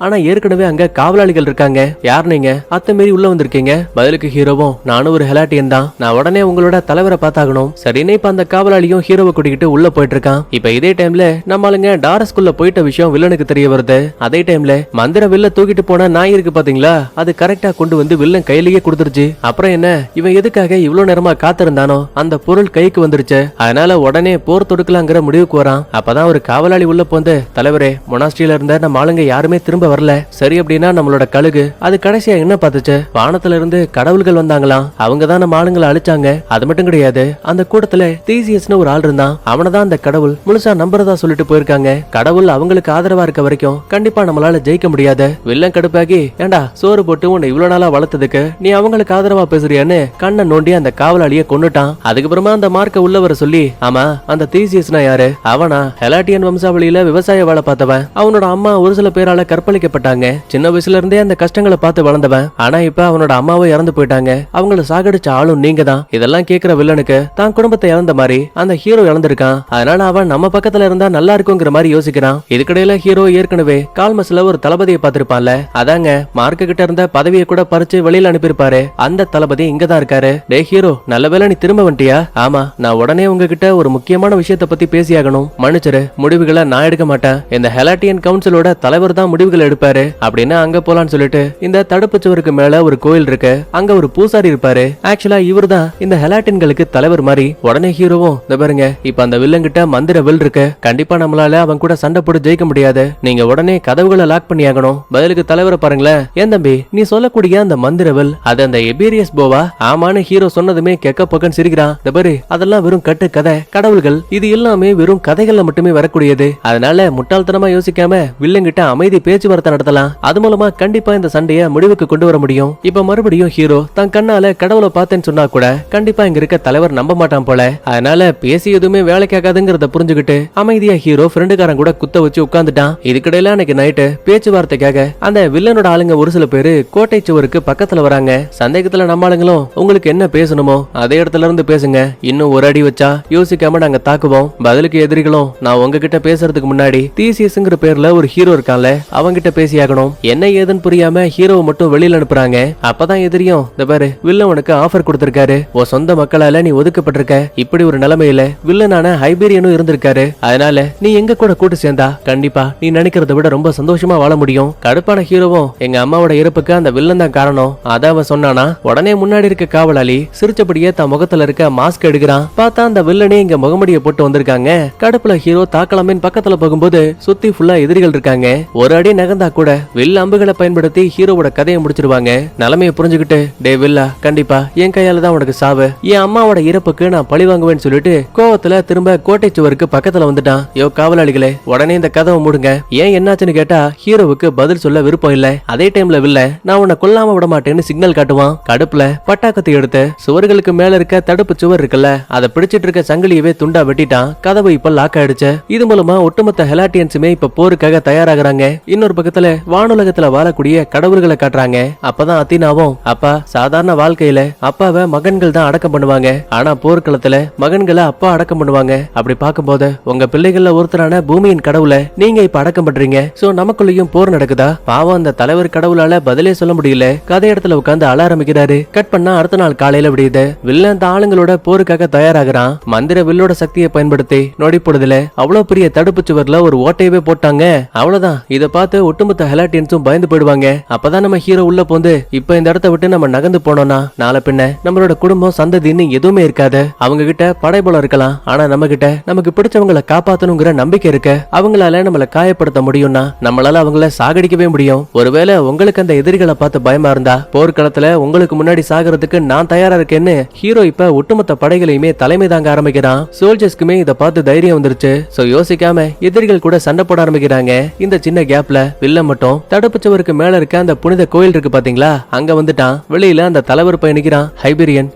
ஆனா ஏற்கனவே அங்க காவலாளிகள் இருக்காங்க. யார் நீங்க? அத்துமீறி உள்ள வந்திருக்கீங்க. பதிலுக்கு ஹீரோவும், நானும் ஒரு ஹெலாட்டியன் தான், நான் உடனே உங்களோட தலைவரை பார்த்தாகணும். சரின்னு இப்ப அந்த காவலாளியும் ஹீரோவை கூட்டிக்கிட்டு உள்ள போயிட்டு இருக்கான். இப்ப இதே டைம்ல நம்மளுங்க டாரஸ்குள்ள போயிட்ட விஷயம் வில்லனுக்கு தெரிய வருது. அதே டைம்ல மந்திர வில்ல தூக்கிட்டு போன நாய் இருக்கு பாத்தீங்களா, அது கரெக்டா கொண்டு வந்து வில்லன் கையிலேயே கொடுத்துருச்சு. அப்புறம் என்ன, இவன் எதுக்காக இவ்வளவு நேரமா காத்திருந்தானோ அந்த பொருள் கைக்கு வந்துருச்சு. அதனால உடனே போர் தொடுக்கலாங்கிற முடிவுக்கு வரான். அப்பதான் ஒரு காவலாளி உள்ள போந்து, தலைவரே, மொனாஸ்ட்ரியில இருந்த நம்ம ஆளுங்க யாருமே திரும்ப வரல. சரி அப்படின்னா நம்மளோட கழுகு அது கடைசியா என்ன பார்த்துச்சு? வானத்துல இருந்து கடவுள்கள் வந்தாங்களாம், அவங்க தான் நம்ம ஆளுங்களை அழிச்சாங்க. அது மட்டும் கிடையாது, அந்த கூட்டத்துல தீசியஸ்னு ஒரு ஆள் இருந்தான். அவனதான் அந்த கடவுள் முழுசா நம்புறதா சொல்லிட்டு போயிருக்காங்க. கடவுள் அவங்களுக்கு ஆதரவா இருக்க வரைக்கும் கண்டிப்பா நம்மளால ஜெயிக்க முடியாது. வில்லன் கடுப்பாகி, ஏண்டா சோறு போட்டு உன்னை இவ்வளவு நாளா வளர்த்ததுக்கு நீ அவங்களுக்கு ஆதரவா பேசுறியான்னு கண்ணை நோண்டி அந்த காவலாளிய கொன்னுட்டான். அதுக்கப்புறமா அந்த மார்க்க உள்ள வர சொல்லி, ஆமா அந்த தீசியஸ்னா யாரு? அவனா ஹெலாட்டியன் வம்சாவளியில விவசாய வேலை பார்த்தவன். அவனோட அம்மா ஒரு சில பேரால கற்பழிக்கப்பட்டாங்க. சின்ன வயசுல இருந்தே அந்த கஷ்டங்களை பார்த்து வளர்ந்தவன். ஆனா இப்ப அவனோட அம்மாவும் இறந்து போயிட்டாங்க. அவங்கள சாகடிச்ச ஆளும் நீங்க தான். இதெல்லாம் கேட்கிற வில்லனுக்கு தான் குடும்பத்தை இழந்த மாதிரி அந்த ஹீரோ இழந்திருக்கான். அதனால அவன் நம்ம பக்கத்துல இருந்தா நல்லா இருக்குங்கிற மாதிரி யோசிக்கிறான். இதுக்கிடையில ஹீரோ ஏற்கனவே கால்மஸ்ல ஒரு தளபதியை பார்த்திருப்பான்ல, அதாங்க மார்க்க கிட்ட இருந்த பதவியை கூட பறிச்சு வெளியில அனுப்பியிருப்பாரு. அந்த தளபதி இங்கதான் இருக்காரு. டே ஹீரோ, நல்ல வேளை நீ திரும்ப வந்துட்டியா? ஆமா, நான் உடனே உங்ககிட்ட ஒரு முக்கியமான விஷயத்தை பத்தி பேசியாகணும். மன்னிச்சிரு, முடிவுகளை நான் எடுக்க மாட்டேன். இந்த ஹெலாட்டியன் கவுன்சிலோட தலைவர் தான் முடிவுகளை எடுப்பாரு அப்படின்னு அங்க போலான்னு சொல்லிட்டு, இந்த தடுப்பு சுவருக்கு மேல ஒரு கோயில் இருக்கு, அங்க ஒரு பூசாரி இருப்பாரு. ஆக்சுவலா இவர் தான் இந்த ஹெலாட்டின்களுக்கு தலைவர் மாதிரி. உடனே ஹீரோவும், இந்த பாருங்க, இப்ப அந்த வில்லங்கிட்ட மந்திர வில் இருக்கு, கண்டிப்பா நம்மளால அவன் கூட சண்டை போட்டு ஜெயிக்க முடியாது. நீங்க உடனே கதவுகளை லாக் பண்ணி ஆகணும். பதிலுக்கு தலைவரை பாருங்களேன், ஏன் தம்பி நீ சொல்லக்கூடிய அந்த மந்திர வில் அது அந்த எபீரியஸ் போவா? ஆமான்னு ஹீரோ சொன்னதுமே கெக்க பக்கன் சிரிக்கிறான். இந்த பாரு, அதெல்லாம் வெறும் கட்டு கதை, கடவுள்கள் இது எல்லாமே வெறும் கதைகள்ல மட்டுமே வரக்கூடியது. அதனால முட்டாள்தனமா யோசிக்காம வில்லங்கிட்ட அமைதி பேச்சுவார்த்தை நடத்தலாம். அது மூலமா கண்டிப்பா இந்த சண்டையை முடிவுக்கு கொண்டு வர முடியும். இப்ப மறுபடியும் ஹீரோ தன் கண்ணால கடவுளை பார்த்தேன்னு சொன்னா கூட கண்டிப்பா இங்க இருக்க தலைவர் நம்ப மாட்டான் போல. அதனால பேசி எதுவுமே வேலைக்காகாதுங்கிறத புரிஞ்சுக்கிட்டு அமைதியா ஹீரோ ஃப்ரெண்டுக்காரன் கூட குத்த வச்சு உட்கார்ந்துட்டான். இதுக்கிடையில அன்னைக்கு நைட்டு பேச்சுவார்த்தைக்காக அந்த வில்லனோட ஆளுங்க ஒரு சில பேரு கோட்டை சுவருக்கு பக்கத்துல வராங்க. சந்தேகத்துல நம்ம ஆளுங்களும், உங்களுக்கு என்ன பேசணுமோ அதே இடத்துல இருந்து பேசுங்க, இன்னும் ஒரு அடி வச்சா யோசிக்காம நாங்க தாக்குவோம். பதிலுக்கு எதிரிகளும், நான் உங்ககிட்ட பேசுறதுக்கு முன்னாடி தீசியஸ்ங்கிற பேர்ல ஒரு ஹீரோ இருக்கான்ல, அவங்கிட்ட பேசியாகணும். என்ன ஏதுன்னு புரியாம ஹீரோவை மட்டும் வெளியில அனுப்புறாங்க. அப்பதான் எதிரியும், இந்த பாரு, வில்லன் உனக்கு ஆஃபர் கொடுத்திருக்காரு, உன் சொந்த மக்களால நீ ஒதுக்கப்பட்டிருக்க. இப்படி ஒரு நிலைமையில வில்லனான ஹைபீரியனும் இருந்திருக்காரு. அதனால நீ எங்க கூட கூட்டு சேர்ந்தா கண்டிப்பா நீ நினைக்கிறத விட ரொம்ப சந்தோஷமா வாழ முடியும். கடுப்பான ஹீரோவும், எங்க அம்மாவோட இறப்புக்கு அந்த வில்லன் தான் காரணம், அத அவன் சொன்னானா? உடனே முன்னாடி இருக்க காவலாளி சிரிச்சபடியே தன் முகத்துல இருக்க மாஸ்க் எடுக்கிறான். பார்த்தா அந்த வில்லனே இங்க முகமடியை போட்டு வந்திருக்காங்க. கடுப்புல ஹீரோ தாக்கலாமேன்னு பக்கத்துல போகும்போது சுத்தி ஃபுல்லா எதிரிகள் இருக்காங்க. ஒரு அடி நகர்ந்தா கூட வில் அம்புகளை பயன்படுத்தி ஹீரோவோட கதையை முடிச்சிருவாங்க. நிலைமையை புரிஞ்சுக்கிட்டு, டே வில்லா, கண்டிப்பா என் கையால தான் உனக்கு சாவு, என் அம்மாவோட இறப்புக்கு நான் பழி வாங்குவேன்னு சொல்லிட்டு கோவத்துல திரும்ப கோட்டை சுவருக்கு பக்கத்துல வந்துட்டான். யோ காவலாளிகளே, உடனே இந்த கதவை மூடுங்க. ஏன் என்னாச்சுன்னு கேட்டா ஹீரோவுக்கு பதில் சொல்ல விருப்பம் இல்ல. அதே டைம்ல வில்ல, நான் உன்னை கொல்லாம விட மாட்டேன்னு சிக்னல் காட்டுவான். கடுப்புல பட்டாக்கத்தை எடுத்து சுவர்களுக்கு மேல இருக்க தடுப்பு சுவர் இருக்குல்ல, அதை பிடிச்சிட்டு இருக்க சங்கிலியவே துண்டா வெட்டிட்டான். கதவு இப்ப லாக் ஆயிடுச்சு. இது மூலமா ஒட்டுமொத்த ஹெலாட்டியன்ஸுமே இப்ப போருக்காக தயாராகிறாங்க. இன்னொரு பக்கத்துல வானுலகத்துல வாழக்கூடிய கடவுள்களை காட்டுறாங்க. அப்பதான் அத்தீனாவும், அப்பா சாதாரண வாழ்க்கையில அப்பாவை மகன்கள் தான் அடக்கம் பண்ணுவாங்க, ஆனா போர்க்களத்துல மகன்களை அப்பா அடக்கம் பண்ணுவாங்க. அப்படி பார்க்கும்போது உங்க பிள்ளைகள்ல ஒருத்தரான பூமியின் கடவுளை நீங்க இப்ப அடக்கம் பண்றீங்க. சோ நமக்குள்ளயும் போர் நடக்குதா? பாவம் அந்த தலைவர் கடவுளால பதிலே சொல்ல முடியல. கதை இடத்துல உட்கார்ந்து அழ ஆரம்பிக்கிறாரு. கட் பண்ணா அடுத்த நாள் காலையில விடியுது. வில்லன் அந்த ஆளுங்களோட போருக்காக தயாராகிறான். மந்திர வில்லோட சக்தியை பயன்படுத்தி நொடி பொழுதுல அவ்வளவு பெரிய தடுப்பு சுவர்ல ஒரு ஓட்டையவே போட்டாங்க. அவ்வளவுதான். இத பார்த்து ஒட்டுமொத்த ஹெலாட்டியன்ஸும் பயந்து போயிடுவாங்க. அப்பதான் நம்ம ஹீரோ உள்ள போந்து, இப்ப இந்த இடத்த விட்டு நம்ம நகர்ந்து போனோம்னா நாளை பின்ன நம்மளோட குடும்பம் சந்ததின்னு எதுவுமே இருக்காது. அவங்க கிட்ட படைபலம் இருக்கலாம், ஆனா நம்ம கிட்ட நமக்கு பிடிச்சவங்களை காப்பாத்தணுங்கிற நம்பிக்கை இருக்கு. அவங்களால நம்மள காயப்படுத்த முடியும்னா நம்மளால அவங்கள சாகடிக்கவே முடியும். ஒருவேளை உங்களுக்கு அந்த எதிரிகளை பார்த்து பயமா இருந்தா போர்க்களத்துல உங்களுக்கு முன்னாடி சாகிறதுக்கு நான் தயாரா இருக்கேன்னு ஹீரோ இப்ப ஒட்டுமொத்த படைகளையுமே தலைமை தாங்க ஆரம்பிக்கிறான். சோல்ஜர்ஸ்க்குமே இத பார்த்து தைரியம் வந்துருச்சு. சோ யோசிக்காம எதிரிகள் கூட சண்டை போட ஆரம்பிக்கிறாங்க. இந்த சின்ன கேப்ல வில்ல மட்டும் தடுப்பு சுவருக்கு மேல இருக்க அந்த புனித கோயில் இருக்கு பாத்தீங்களா, அங்க வந்துட்டான். வெளியில அந்த தலைவர் பயணிக்கிறான். ஹைபீரியன்,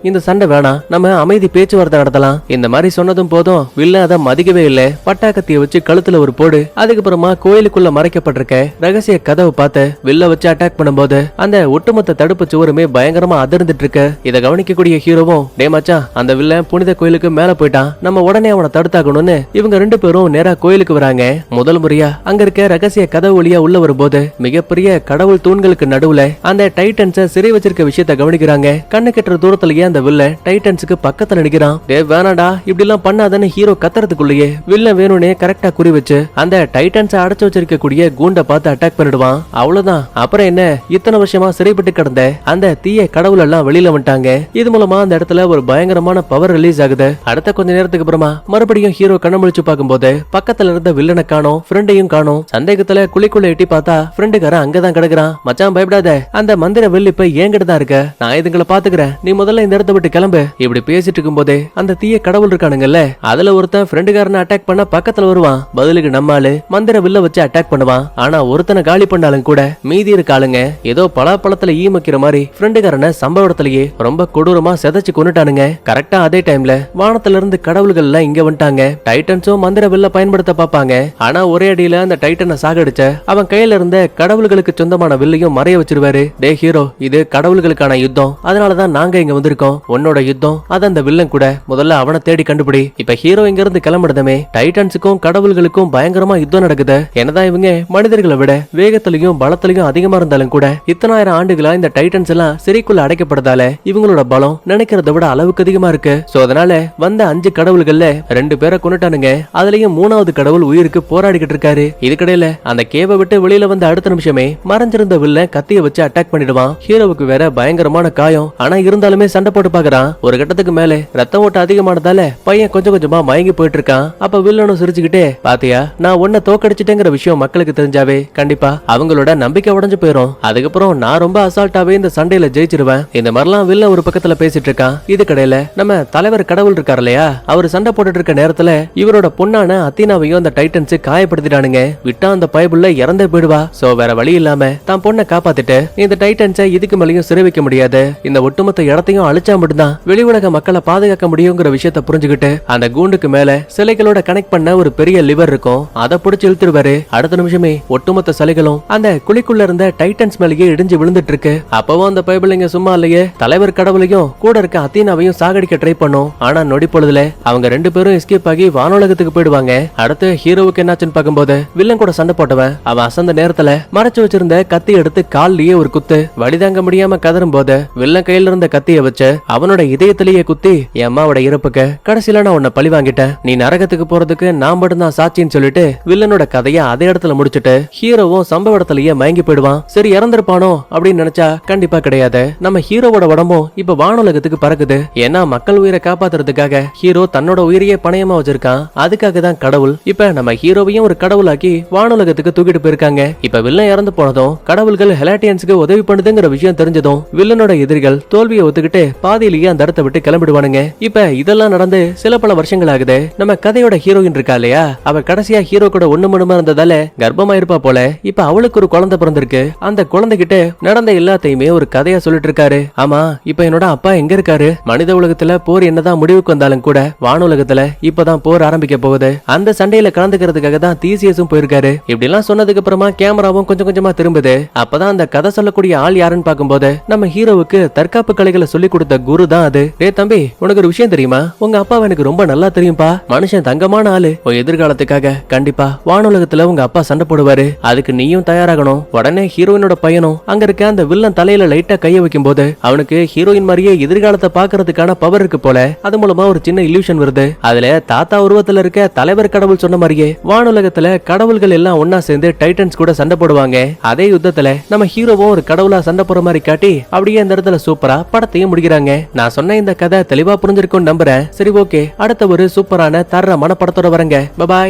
இந்த சண்டை வேணாம், நம்ம அமைதி பேச்சுவார்த்தை நடத்தலாம். இந்த மாதிரி சொன்னதும் போதும் வில்ல அதை மதிக்கவே இல்ல. பட்டாக்கத்திய வச்சு கழுத்துல ஒரு போடு. அதுக்கப்புறமா கோயிலுக்குள்ள மறைக்கப்பட்டிருக்க ரகசிய கதவை பார்த்து வில்ல வச்சு அட்டாக் பண்ணும்போது அந்த ஒட்டுமொத்த தடுப்பு சுவருமே பயங்கரமா அதிர்ந்துட்டு இருக்கு. இதை கவனிக்கக்கூடிய ஹீரோவும், டே மச்சான், அந்த வில்ல புனித கோயிலுக்கு மேல போயிட்டான், நம்ம உடனே அவனை தடுத்தாக்கணும் ஆகணும்னு இவங்க 2 பேரும் நேரா கோயிலுக்கு வராங்க. முதல் முறையா அங்க இருக்க ரகசிய கதவு வழியா உள்ள வரும்போது மிகப்பெரிய கடவுள் தூண்களுக்கு நடுவுல அந்த டைட்டன்ஸ சிறை வச்சிருக்க விஷயத்த கவனிக்கிறாங்க. கண்ணு கெட்டுற தூரத்திலேயே அந்த வில்லன் டைட்டன்ஸுக்கு பக்கத்துல நிக்கிறான். டே வேணாடா இப்படி எல்லாம் பண்ணாதன்னு ஹீரோ கத்துறதுக்குள்ளேயே வில்லன் வேணும்னே கரெக்டா குறி வச்சு அந்த டைட்டன்ஸ அடைச்சு வச்சிருக்க கூடிய கூண்ட பார்த்து அட்டாக் பண்ணிடுவான். அவ்வளவுதான். அப்புறம் என்ன, இத்தனை வருஷமா சிறைப்பட்டு கிடந்த அந்த தீய கடவுள் எல்லாம் வெளியில வந்துட்டாங்க. இது மூலமா அந்த இடத்துல ஒரு பயங்கரமான பவர் ரிலீஸ் ஆகுது. அடுத்த கொஞ்ச நேரத்துக்கு அப்புறமா மறுபடியும் ஹீரோ கண்ண முழிச்சு பார்க்கும்போது பக்கத்துல இருந்த வில்லனை காணோம், ஃப்ரெண்டையும் காணோம். சந்தேகத்துல குழிக்குள்ள எட்டி பார்த்தா ஃப்ரெண்டுக்காரன் அங்கதான் கிடக்குறான். மச்சான் பயப்படாத, அந்த மந்திர வில் இப்ப என்கிட்ட தான் இருக்க, நான் இதுங்களை பாத்துக்கிறேன், நீ முதல்ல இந்த இடத்த விட்டு கிளம்பு. இப்படி பேசிட்டு இருக்கும் போதே அந்த தீய கடவுள் இருக்கானுங்கல்ல, அதுல ஒருத்தன் ஃப்ரெண்டுக்காரனை அட்டாக் பண்ண பக்கத்துல வருவான். பதிலுக்கு நம்மாலு மந்திர வில்ல வச்சு அட்டாக் பண்ணுவான். ஆனா ஒருத்தனை காலி பண்ணாலும் கூட மீதி இருக்க ஆளுங்க ஏதோ பலாப்பழத்துல ஈ மக்கிற மாதிரி ஃப்ரெண்டுக்காரனை சம்பவ இடத்துலயே ரொம்ப கொடூரமா செதைச்சு கொண்டுட்டானுங்க. கரெக்டா அதே டைம்ல வானத்துல இருந்து கடவுள்கள் எல்லாம் இங்க வந்துட்டாங்க. டைட்டன்ஸும் மந்திர வில்ல பயன்படுத்த பாப்பாங்க. ஆனா ஒரே அடியில அந்த டைட்டனை சாகடிச்ச அவன் கையில இருந்த கடவுள்களுக்கு சொந்தமான வில்லையும் மறைய வச்சிருவாரு. டே ஹீரோ, இது கடவுள்களுக்கான யுத்தம், அதனாலதான் நாங்க இங்க வந்திருக்கோம். உன்னோட யுத்தம் அது அந்த வில்லன் கூட, முதல்ல அவனை தேடி கண்டுபிடி. இப்ப ஹீரோ இங்க இருந்து கிளம்பிடுதமே டைட்டன்ஸுக்கும் கடவுள்களுக்கும் பயங்கரமா யுத்தம் நடக்குது. என்னதான் இவங்க மனிதர்களை விட வேகத்திலையும் பலத்திலையும் அதிகமா இருந்தாலும் கூட இத்தனாயிரம் ஆண்டுகளா இந்த டைட்டன்ஸ் எல்லாம் சிறைக்குள்ள அடைக்கப்படுறதால இவங்களோட பலம் நினைக்கிறத விட அளவுக்கு அதிகமா இருக்கு. சோ அதனால வந்த 5 கடவுள்கள்ல 2 பேரை கொண்டுட்டானுங்க. அதுலயும் 3வது கடவுள் உயிருக்கு போராடிக்கிட்டு இருக்காரு. இதுக்கடையில அந்த கேவை விட்டு வெளியில வந்த அடுத்த நிமிஷமே மறைஞ்சிருந்த வில்லன் கத்திய வச்சு அட்டாக் பண்ணிடுவான். ஹீரோவுக்கு வேற பயங்கரமான காயம். ஆனா இருந்தாலுமே சண்டை போட்டு பாக்குறான். ஒரு கட்டத்துக்கு மேல ரத்தம் ஓட்ட அதிகமானதால பையன் கொஞ்சம் கொஞ்சமா மயங்கி போயிட்டு இருக்கான். அப்ப வில்லனும் சிரிச்சுக்கிட்டே, பாத்தியா நான் உன்னை தோக்கடிச்சிட்டேங்கிற விஷயம் மக்களுக்கு தெரிஞ்சாவே கண்டிப்பா அவங்களோட நம்பிக்கை உடைஞ்சு போயிரும். அதுக்கப்புறம் நான் ரொம்ப அசால்ட்டாவே இந்த சண்டையில ஜெயிச்சிருவேன். இந்த மாதிரிலாம் வில்லன் ஒரு பக்கத்துல பேசிட்டு இருக்கான். இது கடையில நம்ம தலைவர் கடவுள் இருக்காரு இல்லையா, அவர் சண்டை போட்டுட்டு இருக்க நேரத்துல இவரோட பொண்ணான அத்தீனாவையும் அந்த டைட்டன்ஸ் காயப்படுத்திட்டானுங்க. விட்டா அந்த பைபிள்ல இறந்தே போயிடுவா. சோ வேற வழி இல்லாம தான் பொண்ணை காப்பாத்திட்டு இந்த டைட்டன்ஸை இதுக்கு மேலேயும் சிறை வைக்க முடியாது, இந்த ஒட்டுமொத்த இடத்தையும் அழிச்சா மட்டும்தான் வெளி உலக மக்களை பாதுகாக்க முடியுங்கிற விஷயத்த புரிஞ்சுக்கிட்டு அந்த கூண்டுக்கு மேல சிலைகளோட கனெக்ட் பண்ண ஒரு பெரிய லிவர் இருக்கும், அதை பிடிச்சு இழுத்துருவாரு. அடுத்த நிமிஷமே ஒட்டுமொத்த சிலைகளும் அந்த குழிக்குள்ள இருந்த டைட்டன்ஸ் மேலேயே இடிஞ்சு விழுந்துட்டு இருக்கு. அப்பவும் அந்த பைபிள் இங்க சும்மா இல்லையே, தலைவர் கடவுளையும் கூட இருக்க அத்தீனாவையும் சாகடிக்க ட்ரை பண்ணும். ஆனா நொடி பொழுதுல அவங்க 2 பேரும் எஸ்கேப் ஆகி வானுலகத்துக்கு போயிடுவாங்க. அடுத்து ஹீரோவுக்கு என்னாச்சுன்னு பார்க்கும்போது வில்லன் கூட சண்டை போட்டவன் அவன் அசந்த நேரத்துல மறைச்சு வச்சிருந்த கத்தி எடுத்து கால்லயே ஒரு குத்து. வழிதாங்க முடியாம கதரும் போது வில்லன் கையில இருந்த கத்திய வச்சு அவனோட இதயத்திலேயே குத்தி, என் அம்மாவோட இறப்புக்கு கடைசியில நான் உன்னை பழி வாங்கிட்டேன், நீ நரகத்துக்கு போறதுக்கு நான் மட்டும் தான் சாட்சின்னு சொல்லிட்டு வில்லனோட கதைய அதே இடத்துல முடிச்சுட்டு ஹீரோவும் சம்பவ இடத்துலயே மயங்கி போயிடுவான். சரி இறந்திருப்பானோ அப்படின்னு நினைச்சா கண்டிப்பா கிடையாது. நம்ம ஹீரோவோட உடம்பும் இப்ப வானுலகத்துக்கு பறக்குது. ஏன்னா மக்கள் உயிரை காப்பாத்துறதுக்காக ஹீரோ தன்னோட உயிரையே பணயமா வச்சிருக்கான். அதுக்காக தான் கடவுள் இப்ப நம்ம ஹீரோவையும் ஒரு கடவுளாக்கி வானுலகத்துக்கு தூக்கிட்டு போயிருக்காங்க. இப்ப வில்லன் இறந்து போனதும் கடவுள்கள் ஹெலாட்டியன்ஸுக்கு உதவி பண்ணுதுங்கிற விஷயம் தெரிஞ்சதும் வில்லனோட எதிரிகள் தோல்வியை ஒத்துக்கிட்டு பாதியிலேயே அந்த இடத்தை விட்டு கிளம்பிடுவானுங்க. இப்ப இதெல்லாம் நடந்து சில பல வருஷங்கள் ஆகுது. நம்ம கதையோட ஹீரோயின் இருக்கா இல்லையா, அவ கடைசியா ஹீரோ கூட ஒண்ணு மணுமா இருந்ததால கர்ப்பமா இருப்பா போல. இப்ப அவளுக்கு ஒரு குழந்தை பிறந்திருக்கு. அந்த குழந்தைகிட்ட நடந்த எல்லாத்தையுமே ஒரு கதையா சொல்லிட்டு இருக்காரு. ஆமா, இப்ப என்னோட அப்பா எங்க இருக்காரு, மனித உலகத்துல போர் என்னதான் முடிவுக்கு வந்தாலும் கூட வானுலகத்துல இப்பதான் போர் ஆரம்பிக்க போகுது, அந்த சண்டையில கலந்துக்கிறதுக்காக தான் தீசியஸும் போயிருக்காரு. இப்படி எல்லாம் சொன்னதுக்கு அப்புறமா கேமராவும் கொஞ்சம் கொஞ்சமா திரும்புது. அப்பதான் அந்த கதை சொல்லக்கூடிய ஆள் யாருன்னு பார்க்கும்போது நம்ம ஹீரோவுக்கு தற்காப்பு கலைகளை சொல்லி கொடுத்த குரு தான் அது. டே தம்பி, உனக்கு ஒரு விஷயம் தெரியுமா, உங்க அப்பா எனக்கு ரொம்ப நல்லா தெரியும்பா, மனுஷன் தங்கமான ஆளு, உன் எதிர்காலத்துக்காக கண்டிப்பா வானுலகத்துல உங்க அப்பா சண்டை போடுவாரு, அதுக்கு நீயும் தயாராகணும். உடனே ஹீரோயினோட பையனும் அங்க இருக்க அந்த வில்லன் தலையில லைட்டா கைய வைக்கும் போது அவனுக்கு ஹீரோயின் மாதிரியே எதிர்காலத்தை பாக்குறதுக்கான பவர் இருக்கு போல. அது மூலமா ஒரு சின்ன இல்யூஷன் வருது. அதுல தாத்தா உருவத்துல இருக்க தலைவர் கடவுள் சொன்ன மாதிரியே வானுலகத்துல கடவுள்கள் எல்லாம் ஒன்னா சேர்ந்து டைட்டன்ஸ் கூட சண்டை போடுவாங்க. அதே யுத்தத்துல நம்ம ஹீரோவும் ஒரு கடவுளா சண்டை போற மாதிரி காட்டி அப்படியே இந்த இடத்துல சூப்பரா படத்தையும் முடிக்கிறாங்க. நான் சொன்ன இந்த கதை தெளிவா புரிஞ்சிருக்கும் நம்புறேன். சரி ஓகே, அடுத்த ஒரு சூப்பரான தரமான படத்தோட வரங்க. பை.